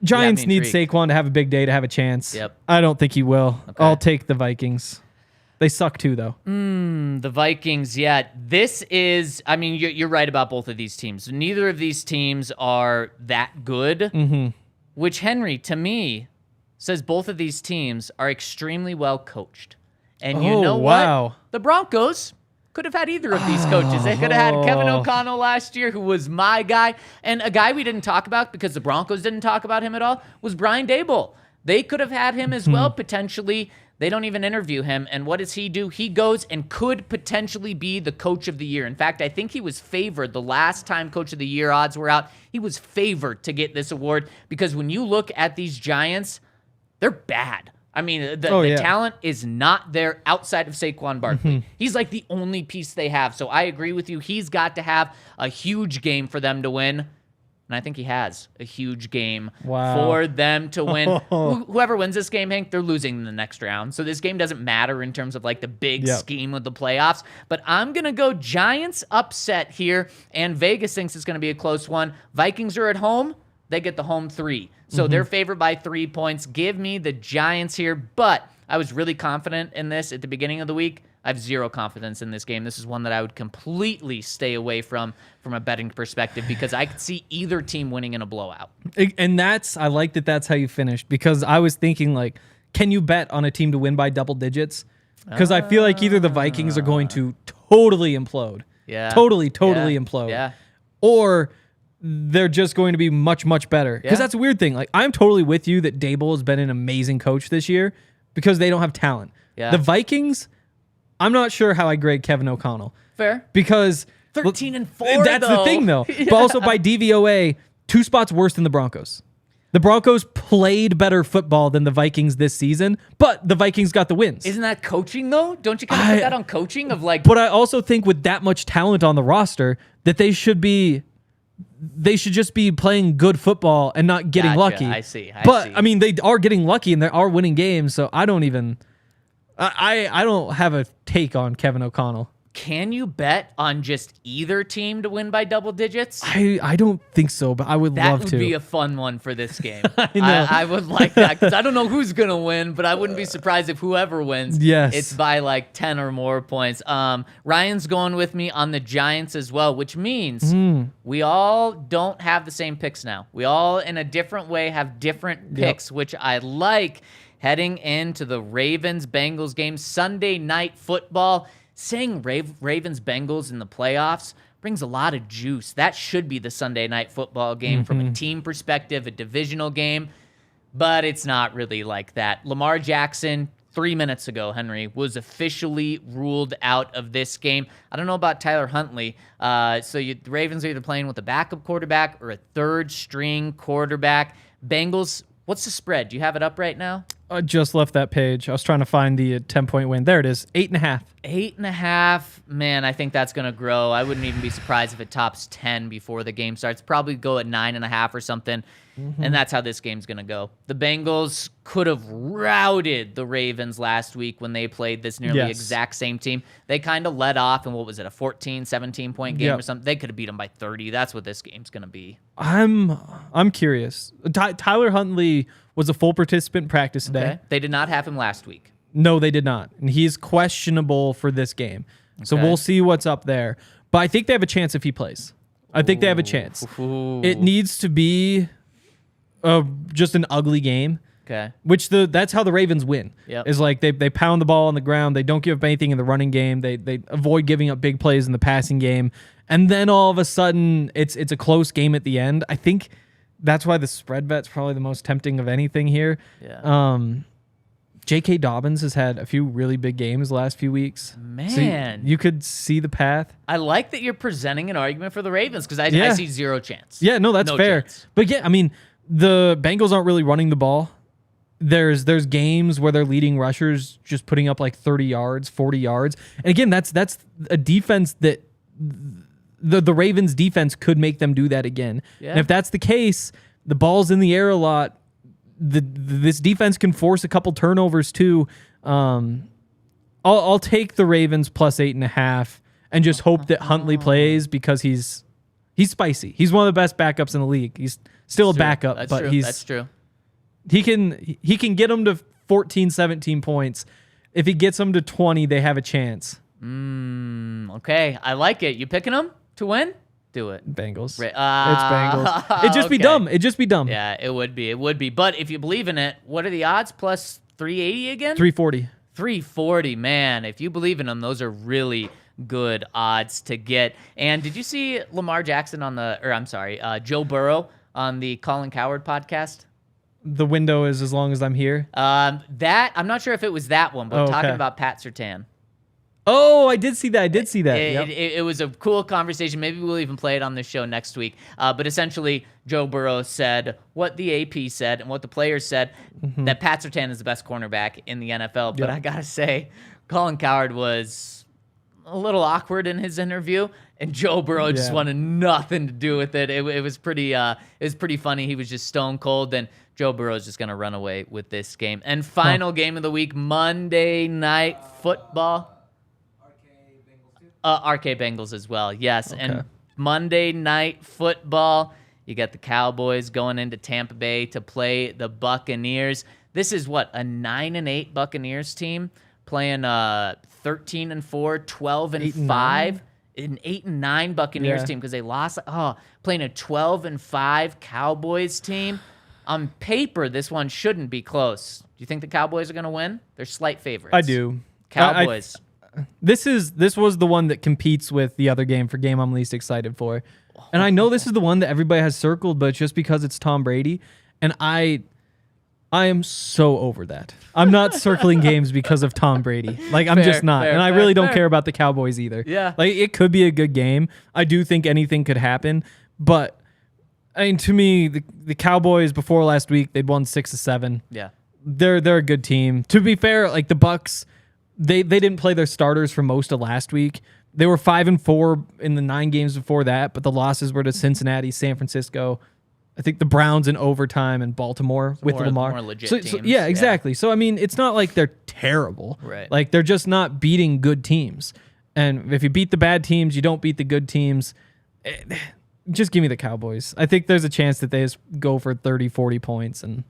Giants need Saquon to have a big day to have a chance. Yep. I don't think he will. Okay. I'll take the Vikings. They suck too, though. The Vikings, yeah. This is, I mean, you're right about both of these teams. Neither of these teams are that good, which, Henry, to me, says both of these teams are extremely well coached. And you know what? The Broncos could have had either of these coaches. They could have had Kevin O'Connell last year, who was my guy. And a guy we didn't talk about because the Broncos didn't talk about him at all was Brian Daboll. They could have had him as well, potentially. They don't even interview him. And what does he do? He goes and could potentially be the coach of the year. In fact, I think he was favored the last time coach of the year odds were out. He was favored to get this award because when you look at these Giants, they're bad. I mean, the talent is not there outside of Saquon Barkley. He's like the only piece they have. So I agree with you. He's got to have a huge game for them to win. And I think he has a huge game for them to win. Whoever wins this game, Hank, they're losing in the next round. So this game doesn't matter in terms of like the big scheme of the playoffs. But I'm going to go Giants upset here. And Vegas thinks it's going to be a close one. Vikings are at home. They get the home 3. So they're favored by 3 points. Give me the Giants here. But I was really confident in this at the beginning of the week. I have zero confidence in this game. This is one that I would completely stay away from a betting perspective because I could see either team winning in a blowout. And I like that that's how you finished because I was thinking like, can you bet on a team to win by double digits? Because I feel like either the Vikings are going to totally implode. Yeah. Totally implode. Yeah. Or they're just going to be much, much better. Because that's a weird thing. Like, I'm totally with you that Daboll has been an amazing coach this year because they don't have talent. Yeah. The Vikings, I'm not sure how I grade Kevin O'Connell. Fair. Because 13-4, that's though. the thing, though. But also by DVOA, 2 spots worse than the Broncos. The Broncos played better football than the Vikings this season, but the Vikings got the wins. Isn't that coaching, though? Don't you kind of put that on coaching of like... But I also think with that much talent on the roster that they should just be playing good football and not getting lucky. I see. I mean, they are getting lucky and they are winning games, so I don't even... I don't have a take on Kevin O'Connell. Can you bet on just either team to win by double digits? I don't think so, but I would love to. That would be a fun one for this game. I would like that because I don't know who's going to win, but I wouldn't be surprised if whoever wins, it's by like 10 or more points. Ryan's going with me on the Giants as well, which means we all don't have the same picks now. We all, in a different way, have different picks, which I like heading into the Ravens-Bengals game, Sunday Night Football. Saying Ravens-Bengals in the playoffs brings a lot of juice. That should be the Sunday Night Football game from a team perspective, a divisional game, but it's not really like that. Lamar Jackson, 3 minutes ago, Henry, was officially ruled out of this game. I don't know about Tyler Huntley. The Ravens are either playing with a backup quarterback or a third-string quarterback. Bengals, what's the spread? Do you have it up right now? I just left that page. I was trying to find the 10-point win. There it is, 8.5. 8.5. Man, I think that's going to grow. I wouldn't even be surprised if it tops 10 before the game starts. Probably go at 9.5 or something. and that's how this game's going to go. The Bengals could have routed the Ravens last week when they played this nearly exact same team. They kind of let off, and what was it, a 14, 17-point game or something? They could have beat them by 30. That's what this game's going to be. I'm curious. Tyler Huntley was a full participant in practice today. Okay. They did not have him last week. No, they did not. And he's questionable for this game. So we'll see what's up there. But I think they have a chance if he plays. I think they have a chance. It needs to be just an ugly game. Okay. That's how the Ravens win. Yep. Is like they pound the ball on the ground. They don't give up anything in the running game. They avoid giving up big plays in the passing game. And then all of a sudden, it's a close game at the end. I think that's why the spread bet's probably the most tempting of anything here. Yeah. J.K. Dobbins has had a few really big games the last few weeks. Man. So you could see the path. I like that you're presenting an argument for the Ravens because I see zero chance. Yeah, no, that's fair. Chance. But yeah, I mean, the Bengals aren't really running the ball. There's games where their leading rushers just putting up like 30 yards, 40 yards. And again, that's a defense that the Ravens defense could make them do that again. Yeah. And if that's the case, the ball's in the air a lot. This defense can force a couple turnovers too. I'll take the Ravens plus 8.5 and just hope that Huntley plays because he's spicy. He's one of the best backups in the league. He's still a backup, that's true. He can get them to 14, 17 points. If he gets them to 20, they have a chance. Okay, I like it. You picking them to win? Do it. Bengals. It's Bengals. It'd just be dumb. It'd just be dumb. Yeah, it would be. It would be. But if you believe in it, what are the odds? Plus 380 again? 340. 340, man. If you believe in them, those are really good odds to get. And did you see Lamar Jackson Joe Burrow on the Colin Cowherd podcast? The window is as long as I'm here. I'm not sure if it was that one, but talking about Pat Surtain. Oh, I did see that. It was a cool conversation. Maybe we'll even play it on this show next week. But essentially, Joe Burrow said what the AP said and what the players said, that Pat Surtain is the best cornerback in the NFL. But I got to say, Colin Cowherd was a little awkward in his interview, and Joe Burrow just wanted nothing to do with it. It was pretty funny. He was just stone cold, and Joe Burrow is just going to run away with this game. And final game of the week, Monday Night Football. RK Bengals as well, yes. Okay. And Monday Night Football, you got the Cowboys going into Tampa Bay to play the Buccaneers. This is what, a 9-8 Buccaneers team playing 13-4, 12-5, an 8-9 Buccaneers team because they lost. Playing a 12-5 Cowboys team. On paper, this one shouldn't be close. Do you think the Cowboys are going to win? They're slight favorites. I do. Cowboys. This was the one that competes with the other game for game I'm least excited for. And I know this is the one that everybody has circled, but just because it's Tom Brady, and I am so over that. I'm not circling games because of Tom Brady. Like, I'm just not. And I really don't care about the Cowboys either. Yeah. Like, it could be a good game. I do think anything could happen, but I mean, to me, the Cowboys before last week, they'd won 6-7. Yeah. They're a good team. To be fair, like the Bucs, They didn't play their starters for most of last week. They were 5-4 in the 9 games before that, but the losses were to Cincinnati, San Francisco, I think the Browns in overtime, and Baltimore with Lamar. More legit teams. Yeah, exactly. So I mean, it's not like they're terrible. Right. Like they're just not beating good teams. And if you beat the bad teams, you don't beat the good teams. Just give me the Cowboys. I think there's a chance that they just go for 30, 40 points and.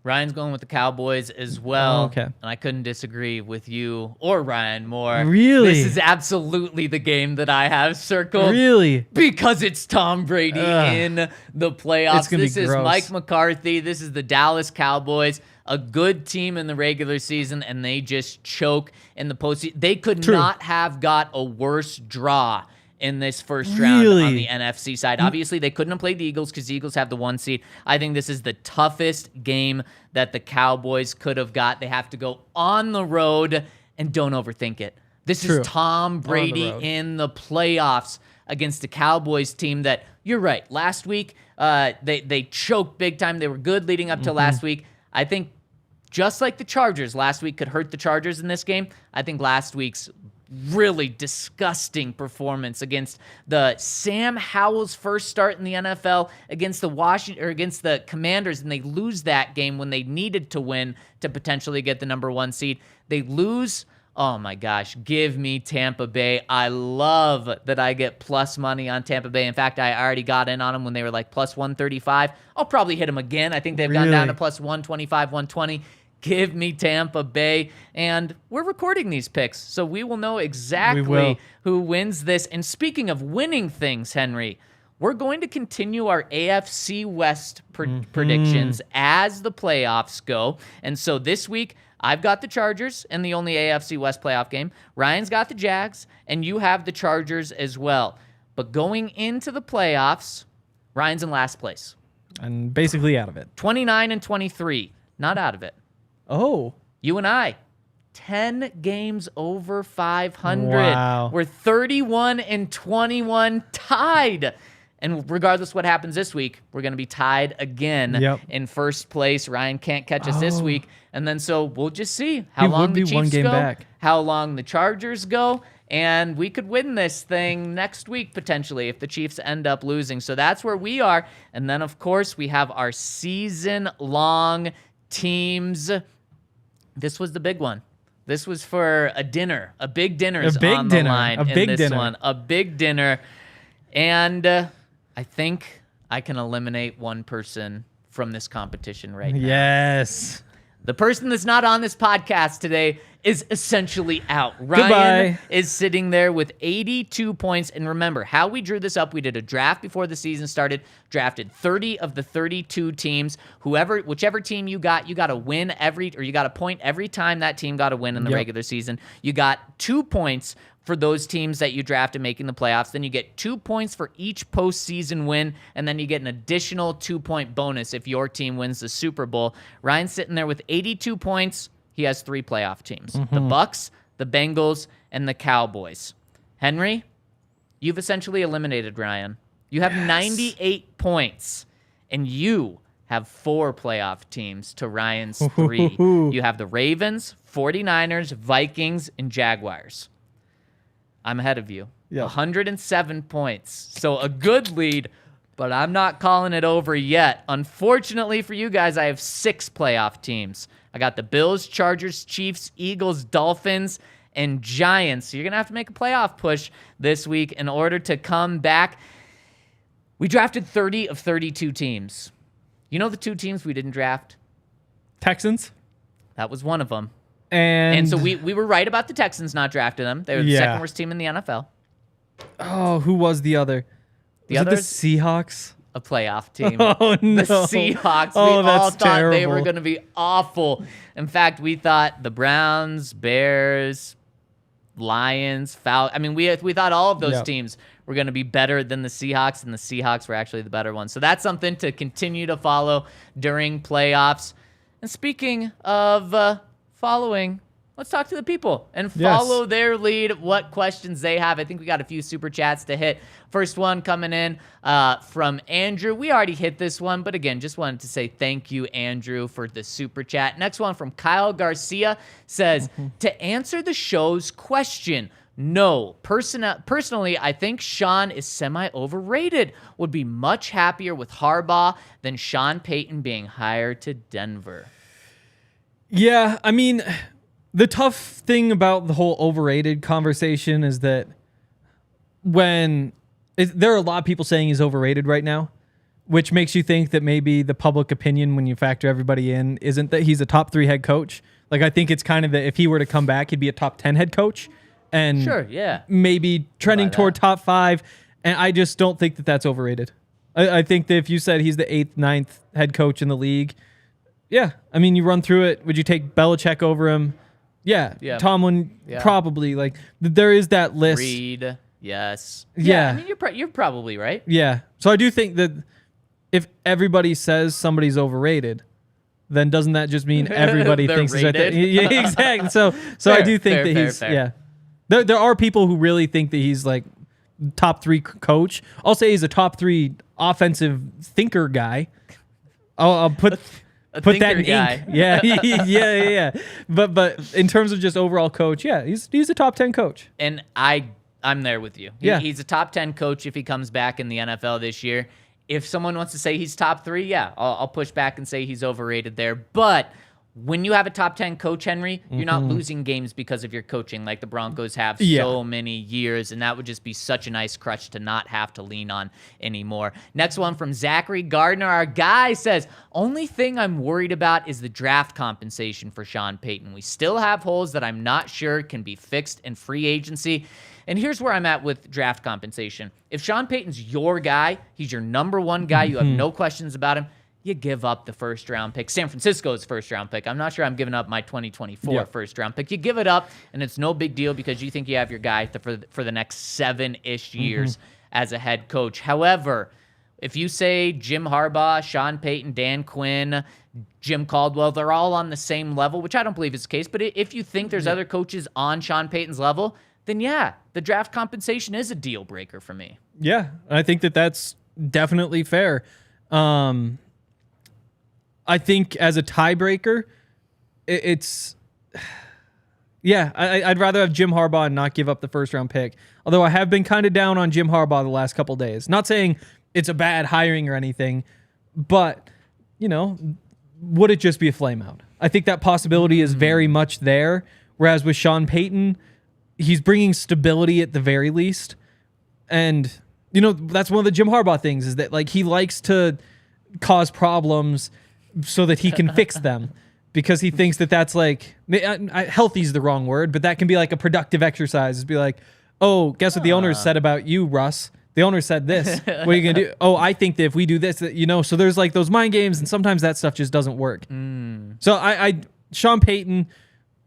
Ryan's going with the Cowboys as well. Okay. And I couldn't disagree with you or Ryan more. Really? This is absolutely the game that I have circled. Really? Because it's Tom Brady in the playoffs. This is Mike McCarthy. This is the Dallas Cowboys, a good team in the regular season, and they just choke in the postseason. They could not have got a worse draw in this first round on the NFC side. Obviously, they couldn't have played the Eagles because the Eagles have the 1 seed. I think this is the toughest game that the Cowboys could have got. They have to go on the road, and don't overthink it. This is Tom Brady in the playoffs against the Cowboys team that, you're right, last week they choked big time. They were good leading up to last week. I think just like the Chargers last week could hurt the Chargers in this game, I think last week's really disgusting performance against the Sam Howell's first start in the NFL against against the Commanders, and they lose that game when they needed to win to potentially get the number 1 seed. They lose. Oh my gosh, give me Tampa Bay. I love that I get plus money on Tampa Bay. In fact, I already got in on them when they were like plus 135. I'll probably hit them again. I think they've gone down to plus 125, 120. Give me Tampa Bay. And we're recording these picks, so we will know exactly who wins this. And speaking of winning things, Henry, we're going to continue our AFC West predictions as the playoffs go. And so this week, I've got the Chargers in the only AFC West playoff game. Ryan's got the Jags, and you have the Chargers as well. But going into the playoffs, Ryan's in last place. And basically out of it. 29 and 23. Not out of it. Oh. You and I, 10 games over 500. Wow. We're 31 and 21 tied. And regardless what happens this week, we're going to be tied again in first place. Ryan can't catch us this week. And then so we'll just see how long the Chiefs go, how long the Chargers go, and we could win this thing next week potentially if the Chiefs end up losing. So that's where we are. And then, of course, we have our season-long teams. This was the big one. This was for a dinner. A big dinner is on the line in this one. A big dinner. And I think I can eliminate one person from this competition right now. Yes. The person that's not on this podcast today is essentially out. Ryan is sitting there with 82 points. And remember, how we drew this up, we did a draft before the season started, drafted 30 of the 32 teams. Whichever team you got to win you got a point every time that team got a win in the regular season. You got 2 points for those teams that you drafted making the playoffs. Then you get 2 points for each postseason win, and then you get an additional 2-point bonus if your team wins the Super Bowl. Ryan's sitting there with 82 points. He has 3 playoff teams. The Bucs, the Bengals, and the Cowboys. Henry, you've essentially eliminated Ryan. You have 98 points, and you have 4 playoff teams to Ryan's 3. You have the Ravens, 49ers, Vikings, and Jaguars. I'm ahead of you. 107 points. So a good lead, but I'm not calling it over yet. Unfortunately for you guys, I have 6 playoff teams. I got the Bills, Chargers, Chiefs, Eagles, Dolphins, and Giants. So you're going to have to make a playoff push this week in order to come back. We drafted 30 of 32 teams. You know the 2 teams we didn't draft? Texans. That was one of them. And so we were right about the Texans not drafting them. They were the second worst team in the NFL. Oh, who was the other? Was it the Seahawks? A playoff team. Oh, no. The Seahawks. We all thought they were going to be awful. In fact, we thought the Browns, Bears, Lions, Falcons. I mean, we thought all of those teams were going to be better than the Seahawks, and the Seahawks were actually the better one. So that's something to continue to follow during playoffs. And speaking of following, let's talk to the people and follow their lead, what questions they have. I think we got a few super chats to hit. First one coming in from Andrew. We already hit this one, but again, just wanted to say thank you, Andrew, for the super chat. Next one from Kyle Garcia says, to answer the show's question, no. Personally, I think Sean is semi-overrated. Would be much happier with Harbaugh than Sean Payton being hired to Denver. Yeah, I mean, the tough thing about the whole overrated conversation is that there are a lot of people saying he's overrated right now, which makes you think that maybe the public opinion when you factor everybody in isn't that he's a top 3 head coach. Like, I think it's kind of that if he were to come back, he'd be a top 10 head coach and maybe trending toward top 5. And I just don't think that that's overrated. I think that if you said he's the 8th, 9th head coach in the league, I mean, you run through it. Would you take Belichick over him? Yeah. Tomlin, probably. Like, there is that list. Reed, yes. Yeah. I mean, you're probably right. Yeah. So I do think that if everybody says somebody's overrated, then doesn't that just mean everybody thinks he's right there? Yeah, exactly. So fair, I do think that he's There are people who really think that he's like top 3 coach. I'll say he's a top 3 offensive thinker guy. I'll put put that in guy. ink. Yeah. But in terms of just overall coach, yeah, he's a top 10 coach. And I'm there with you. He's a top 10 coach if he comes back in the NFL this year. If someone wants to say he's top 3, yeah, I'll push back and say he's overrated there. But when you have a top 10 coach, Henry, you're not losing games because of your coaching like the Broncos have so many years, and that would just be such a nice crutch to not have to lean on anymore. Next one from Zachary Gardner. Our guy says, only thing I'm worried about is the draft compensation for Sean Payton. We still have holes that I'm not sure can be fixed in free agency. And here's where I'm at with draft compensation. If Sean Payton's your guy, he's your number one guy, you have no questions about him, you give up the first-round pick. San Francisco's first-round pick. I'm not sure I'm giving up my 2024 first-round pick. You give it up, and it's no big deal because you think you have your guy for the next 7-ish years as a head coach. However, if you say Jim Harbaugh, Sean Payton, Dan Quinn, Jim Caldwell, they're all on the same level, which I don't believe is the case, but if you think there's other coaches on Sean Payton's level, then yeah, the draft compensation is a deal breaker for me. Yeah, I think that's definitely fair. I think as a tiebreaker, I'd rather have Jim Harbaugh and not give up the first-round pick. Although I have been kind of down on Jim Harbaugh the last couple days. Not saying it's a bad hiring or anything, but, would it just be a flame-out? I think that possibility is very much there, whereas with Sean Payton, he's bringing stability at the very least. And, that's one of the Jim Harbaugh things is that, he likes to cause problems so that he can fix them because he thinks that's healthy is the wrong word, but that can be like a productive exercise. It's be like, oh, guess what the owner said about you, Russ? The owner said this. What are you going to do? Oh, I think that if we do this, so there's those mind games, and sometimes that stuff just doesn't work. So Sean Payton,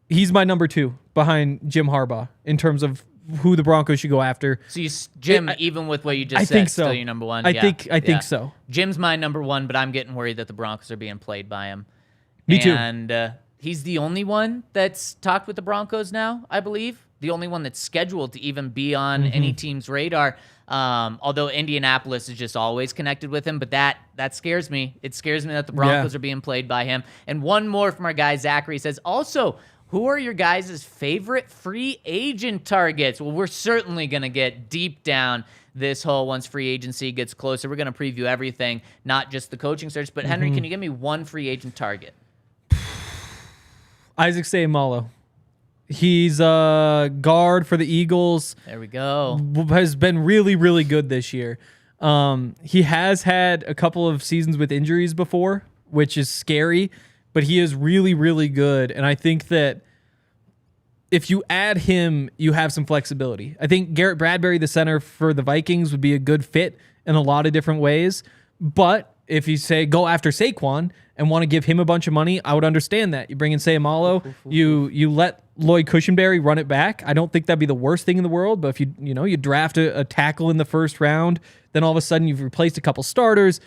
he's my number 2 behind Jim Harbaugh in terms of who the Broncos should go after. So Jim, even with what you just said, still your number 1? I think so. Jim's my number 1, but I'm getting worried that the Broncos are being played by him. Me too. And he's the only one that's talked with the Broncos now, I believe. The only one that's scheduled to even be on any team's radar. Although Indianapolis is just always connected with him, but that scares me. It scares me that the Broncos are being played by him. And one more from our guy, Zachary, says, also, who are your guys' favorite free agent targets? Well, we're certainly going to get deep down this hole once free agency gets closer. We're going to preview everything, not just the coaching search. But, Henry, can you give me one free agent target? Isaac Seumalo. He's a guard for the Eagles. There we go. Has been really, really good this year. He has had a couple of seasons with injuries before, which is scary. But he is really, really good. And I think that if you add him, you have some flexibility. I think Garrett Bradbury, the center for the Vikings, would be a good fit in a lot of different ways. But if you say go after Saquon and want to give him a bunch of money, I would understand that. You bring in Seumalo, you let Lloyd Cushenberry run it back. I don't think that'd be the worst thing in the world. But if you draft a tackle in the first round, then all of a sudden you've replaced a couple starters.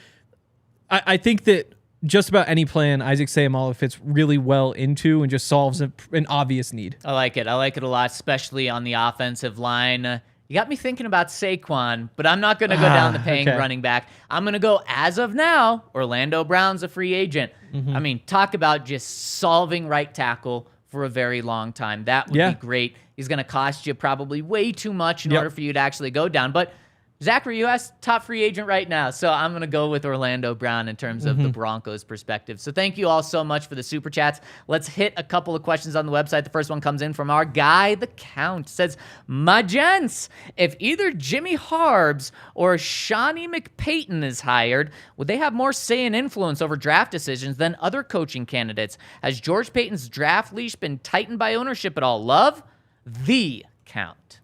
I think that just about any plan Isaac Seumalo fits really well into and just solves an obvious need. I like it. I like it a lot, especially on the offensive line. You got me thinking about Saquon, but I'm not going to go down the paying running back. I'm going to go, as of now, Orlando Brown's a free agent. I mean, talk about just solving right tackle for a very long time. That would be great. He's going to cost you probably way too much in order for you to actually go down. But Zachary, you asked top free agent right now, so I'm going to go with Orlando Brown in terms of the Broncos' perspective. So thank you all so much for the Super Chats. Let's hit a couple of questions on the website. The first one comes in from our guy, The Count. It says, my gents, if either Jimmy Harbs or Shawnee McPayton is hired, would they have more say and influence over draft decisions than other coaching candidates? Has George Payton's draft leash been tightened by ownership at all? Love, The Count.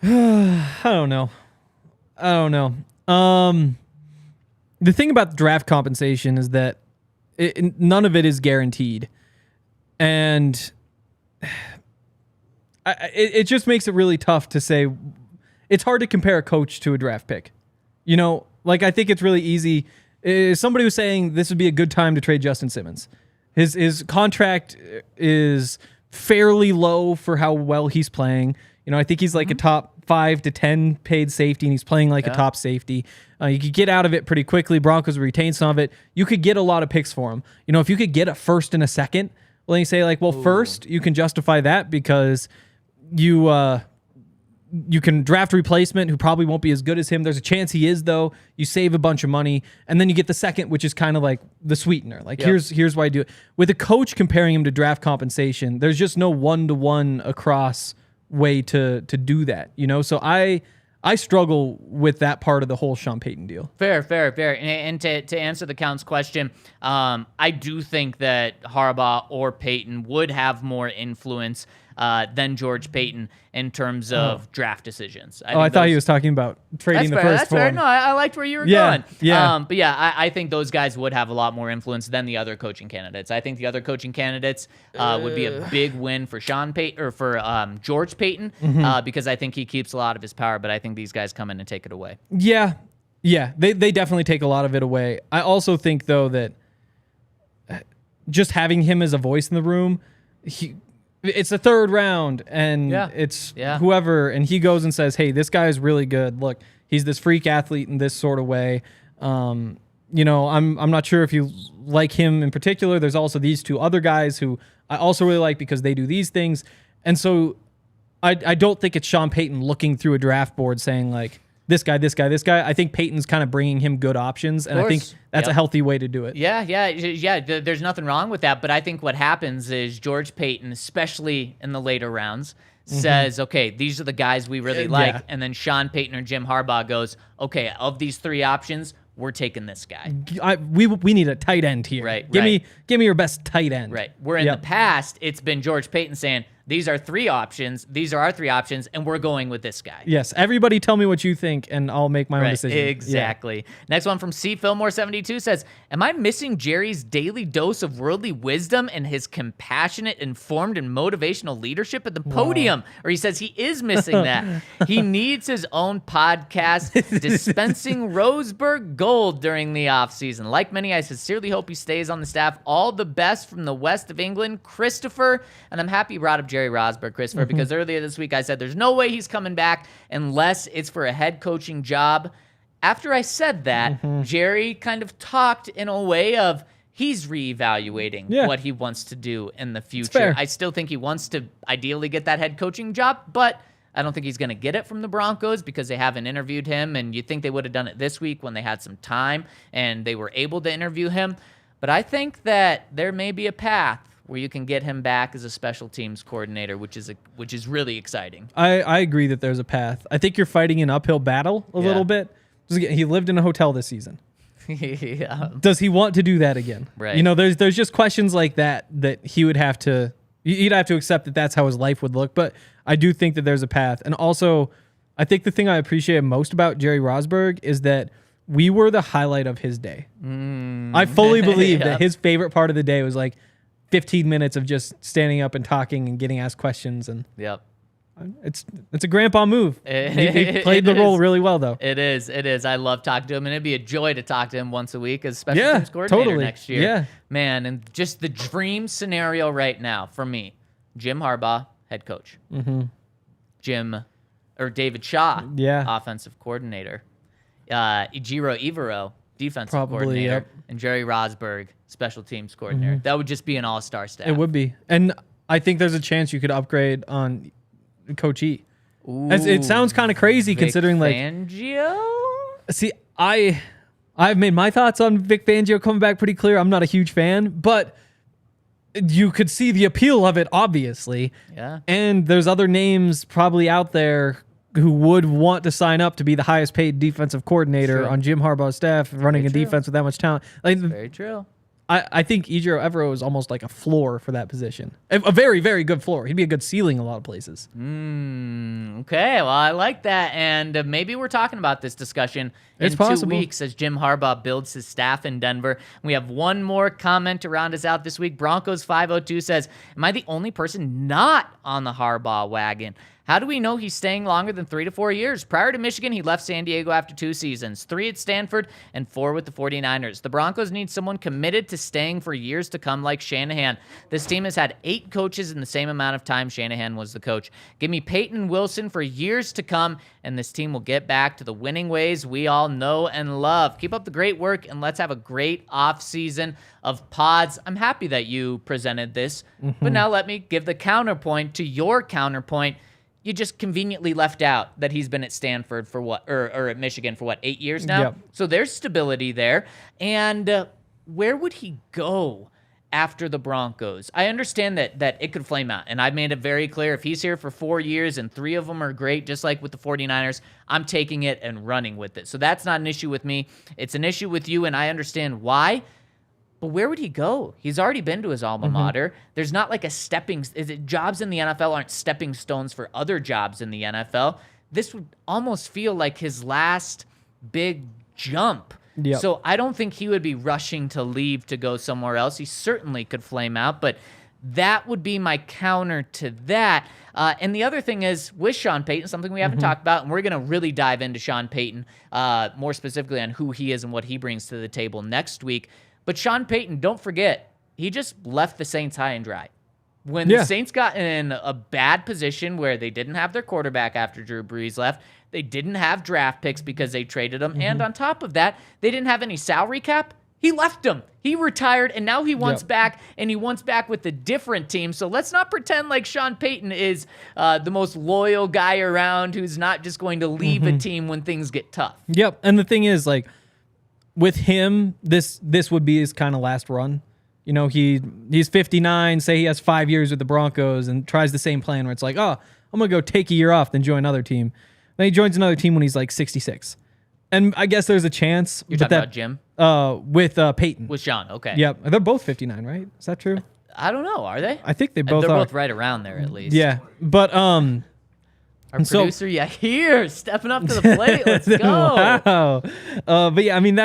I don't know. The thing about draft compensation is that none of it is guaranteed. And it just makes it really tough to say. It's hard to compare a coach to a draft pick. I think it's really easy. Somebody was saying this would be a good time to trade Justin Simmons. His contract is fairly low for how well he's playing. I think he's like a top 5 to 10 paid safety, and he's playing like a top safety. You could get out of it pretty quickly. Broncos retain some of it. You could get a lot of picks for him. You know, if you could get a first and a second, well, you say like, well, first you can justify that because you can draft a replacement who probably won't be as good as him. There's a chance he is, though. You save a bunch of money, and then you get the second, which is kind of like the sweetener. Like, here's why I do it. With a coach comparing him to draft compensation, there's just no one-to-one across way to do that, you know? So I struggle with that part of the whole Sean Payton deal. Fair. And to answer the Count's question, I do think that Harbaugh or Payton would have more influence than George Payton in terms of draft decisions. I thought he was talking about trading the first one. Fair. No, I liked where you were going. Yeah. But yeah, I think those guys would have a lot more influence than the other coaching candidates. I think the other coaching candidates would be a big win for Sean Payton or for George Payton because I think he keeps a lot of his power, but I think these guys come in and take it away. Yeah, they definitely take a lot of it away. I also think, though, that just having him as a voice in the room, it's the third round, and it's whoever, and he goes and says, hey, this guy is really good. Look, he's this freak athlete in this sort of way. You know, I'm not sure if you like him in particular. There's also these two other guys who I also really like because they do these things. And so I don't think it's Sean Payton looking through a draft board saying, like, this guy. I think Payton's kind of bringing him good options, and I think that's a healthy way to do it. Yeah. There's nothing wrong with that, but I think what happens is George Payton, especially in the later rounds, says, okay, these are the guys we really like, and then Sean Payton or Jim Harbaugh goes, okay, of these three options, we're taking this guy. We need a tight end here. Right. Give me your best tight end. Right. Where in the past, it's been George Payton saying, these are three options. These are our three options, and we're going with this guy. Yes. Everybody tell me what you think, and I'll make my own decision. Exactly. Next one from C. Fillmore72 says, am I missing Jerry's daily dose of worldly wisdom and his compassionate, informed, and motivational leadership at the podium? Or he says he is missing that. He needs his own podcast, Dispensing Roseburg Gold, during the offseason. Like many, I sincerely hope he stays on the staff. All the best from the west of England, Christopher. And I'm happy you brought up Jerry Rosburg, Christopher, because earlier this week I said there's no way he's coming back unless it's for a head coaching job. After I said that, Jerry kind of talked in a way of he's reevaluating what he wants to do in the future. I still think he wants to ideally get that head coaching job, but I don't think he's going to get it from the Broncos because they haven't interviewed him, and you'd think they would have done it this week when they had some time and they were able to interview him. But I think that there may be a path where you can get him back as a special teams coordinator, which is really exciting. I agree that there's a path. I think you're fighting an uphill battle a little bit. He lived in a hotel this season. Does he want to do that again? Right. You know, there's just questions like that he would have to, he'd have to accept that that's how his life would look. But I do think that there's a path. And also, I think the thing I appreciate most about Jerry Rosburg is that we were the highlight of his day. I fully believe that his favorite part of the day was like 15 minutes of just standing up and talking and getting asked questions. And it's a grandpa move. He played the role really well, though. It is. I love talking to him, and it'd be a joy to talk to him once a week as special teams coordinator next year. Yeah, man, and just the dream scenario right now for me: Jim Harbaugh, head coach. David Shaw, offensive coordinator. Ejiro Evero, defensive coordinator, and Jerry Rosburg, special teams coordinator. That would just be an all-star staff. It would be. And I think there's a chance you could upgrade on Coach E. It sounds kind of crazy considering Fangio? See, I've made my thoughts on Vic Fangio coming back pretty clear. I'm not a huge fan, but you could see the appeal of it, obviously. Yeah. And there's other names probably out there who would want to sign up to be the highest paid defensive coordinator on Jim Harbaugh's staff, running a defense with that much talent. Very true. I think Ejiro Evero is almost like a floor for that position. A very, very good floor. He'd be a good ceiling in a lot of places. Okay, well, I like that. And maybe we're talking about this discussion in 2 weeks as Jim Harbaugh builds his staff in Denver. We have one more comment to round us out this week. Broncos 502 says, am I the only person not on the Harbaugh wagon? How do we know he's staying longer than 3 to 4 years? Prior to Michigan, he left San Diego after 2 seasons, 3 at Stanford and 4 with the 49ers. The Broncos need someone committed to staying for years to come like Shanahan. This team has had 8 coaches in the same amount of time Shanahan was the coach. Give me Payton and Wilson for years to come, and this team will get back to the winning ways we all know and love. Keep up the great work, and let's have a great offseason of pods. I'm happy that you presented this, but now let me give the counterpoint to your counterpoint. You just conveniently left out that he's been at Stanford for what, or at Michigan for what, 8 years now? Yep. So there's stability there. And where would he go after the Broncos? I understand that it could flame out, and I've made it very clear. If he's here for 4 years and 3 of them are great, just like with the 49ers, I'm taking it and running with it. So that's not an issue with me. It's an issue with you, and I understand why. But where would he go? He's already been to his alma mater. There's not like a jobs in the NFL aren't stepping stones for other jobs in the NFL. This would almost feel like his last big jump. Yep. So I don't think he would be rushing to leave to go somewhere else. He certainly could flame out, but that would be my counter to that. And the other thing is with Sean Payton, something we haven't talked about, and we're going to really dive into Sean Payton more specifically on who he is and what he brings to the table next week. But Sean Payton, don't forget, he just left the Saints high and dry. When the Saints got in a bad position where they didn't have their quarterback after Drew Brees left, they didn't have draft picks because they traded them, and on top of that, they didn't have any salary cap. He left them. He retired, and now he wants back, and he wants back with a different team. So let's not pretend like Sean Payton is the most loyal guy around who's not just going to leave a team when things get tough. Yep, and the thing is, like, with him, this would be his kind of last run. You know, he's 59, say he has 5 years with the Broncos and tries the same plan where it's like, oh, I'm going to go take a year off, then join another team. Then he joins another team when he's like 66. And I guess there's a chance. You're talking about Jim? With Peyton. With Sean, okay. Yep. They're both 59, right? Is that true? I don't know. Are they? I think they both They're are. both right around there at least. Yeah. But our producer, here, stepping up to the plate. Let's go. Wow. But yeah, I mean,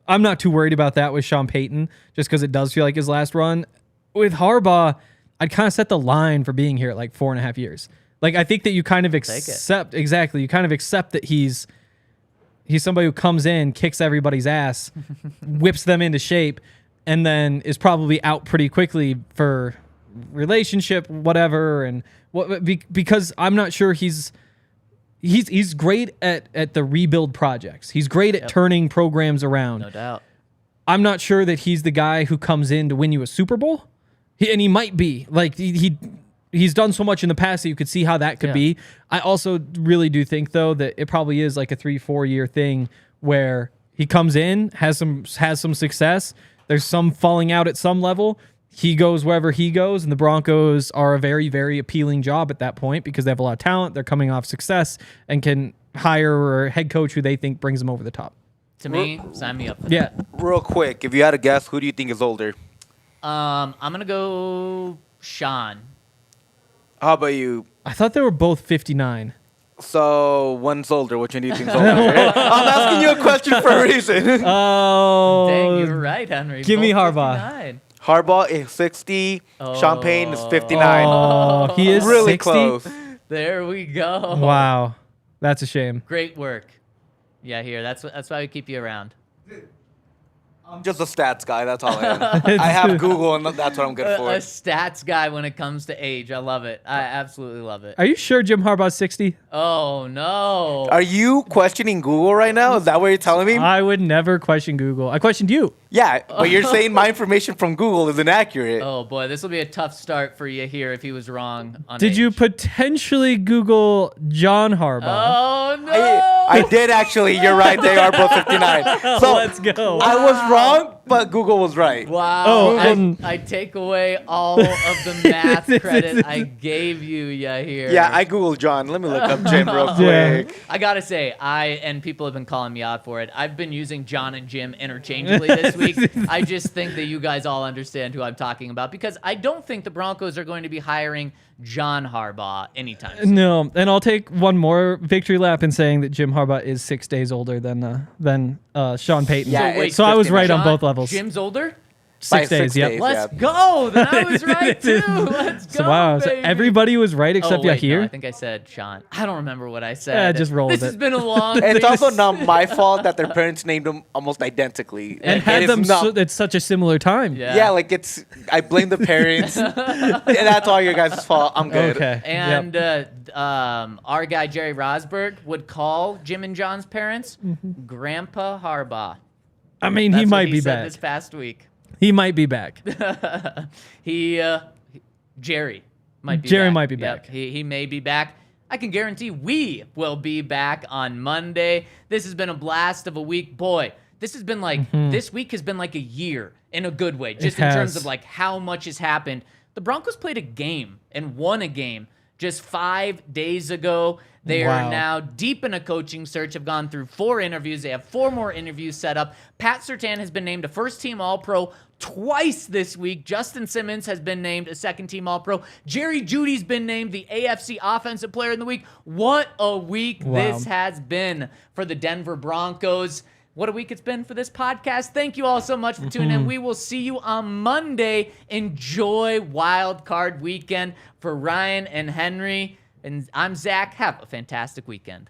I'm not too worried about that with Sean Payton, just because it does feel like his last run. With Harbaugh, I'd kind of set the line for being here at like 4.5 years. Like, I think that you kind of accept, exactly, you kind of accept that he's somebody who comes in, kicks everybody's ass, whips them into shape, and then is probably out pretty quickly for relationship, whatever, and because I'm not sure he's great at the rebuild projects. He's great at turning programs around. No doubt. I'm not sure that he's the guy who comes in to win you a Super Bowl. And he might be. Like, he's done so much in the past that you could see how that could be. I also really do think, though, that it probably is like a 3-4 year thing where he comes in, has some success. There's some falling out at some level. He goes wherever he goes, and the Broncos are a very, very appealing job at that point because they have a lot of talent. They're coming off success and can hire a head coach who they think brings them over the top. To me, sign me up for that. Real quick, if you had to guess, who do you think is older? I'm going to go Sean. How about you? I thought they were both 59. So one's older. Which one do you think is older? I'm asking you a question for a reason. Oh. Dang, you were right, Henry. Give both me Harbaugh. 59. Harbaugh is 60. Sean Payton is 59. Oh, he is really 60? close. There we go. Wow. That's a shame. Great work. Yeah, here. That's why we keep you around. I'm just a stats guy. That's all I am. I have Google, and that's what I'm good for. A stats guy when it comes to age. I love it. I absolutely love it. Are you sure Jim Harbaugh's 60? Oh, no. Are you questioning Google right now? Is that what you're telling me? I would never question Google. I questioned you. Yeah, but you're saying my information from Google is inaccurate. Oh, boy. This will be a tough start for you here if he was wrong on Did age. you potentially Google John Harbaugh? Oh, no. I did actually. You're right. They are both 59. So Let's go. I was wrong, but Google was right. Wow. Oh, I take away all of the math credit I gave you, Yahir. Yeah, I Googled John. Let me look up Jim real quick. I got to say, and people have been calling me out for it, I've been using John and Jim interchangeably this week. I just think that you guys all understand who I'm talking about because I don't think the Broncos are going to be hiring John Harbaugh anytime soon. No, and I'll take one more victory lap in saying that Jim Harbaugh is 6 days older than Sean Payton. Yeah, wait, so I was right on John- both levels. Jim's older? 6 days. Yep. Let's go. Then I was right too. Let's go. So wow. Baby. So everybody was right except Yahir. No, I think I said Sean. I don't remember what I said. Yeah, just roll with This it. has been a long. And it's also not my fault that their parents named them almost identically. And had them at such a similar time. Yeah, like I blame the parents. And that's all your guys' fault. I'm good. Okay. And our guy Jerry Rosberg would call Jim and John's parents Grandpa Harbaugh. I mean, That's he what might he be said back. this past week. He might be back. Jerry might be Jerry back. might be Yep, back. he may be back. I can guarantee we will be back on Monday. This has been a blast of a week. Boy, this has been like, this week has been like a year in a good way, just in terms of like how much has happened. The Broncos played a game and won a game just 5 days ago. They are now deep in a coaching search, have gone through 4 interviews. They have 4 more interviews set up. Pat Surtain has been named a first-team All-Pro twice this week. Justin Simmons has been named a second-team All-Pro. Jerry Jeudy's been named the AFC Offensive Player in the Week. What a week this has been for the Denver Broncos. What a week it's been for this podcast. Thank you all so much for tuning in. We will see you on Monday. Enjoy Wild Card Weekend. For Ryan and Henry, and I'm Zach. Have a fantastic weekend.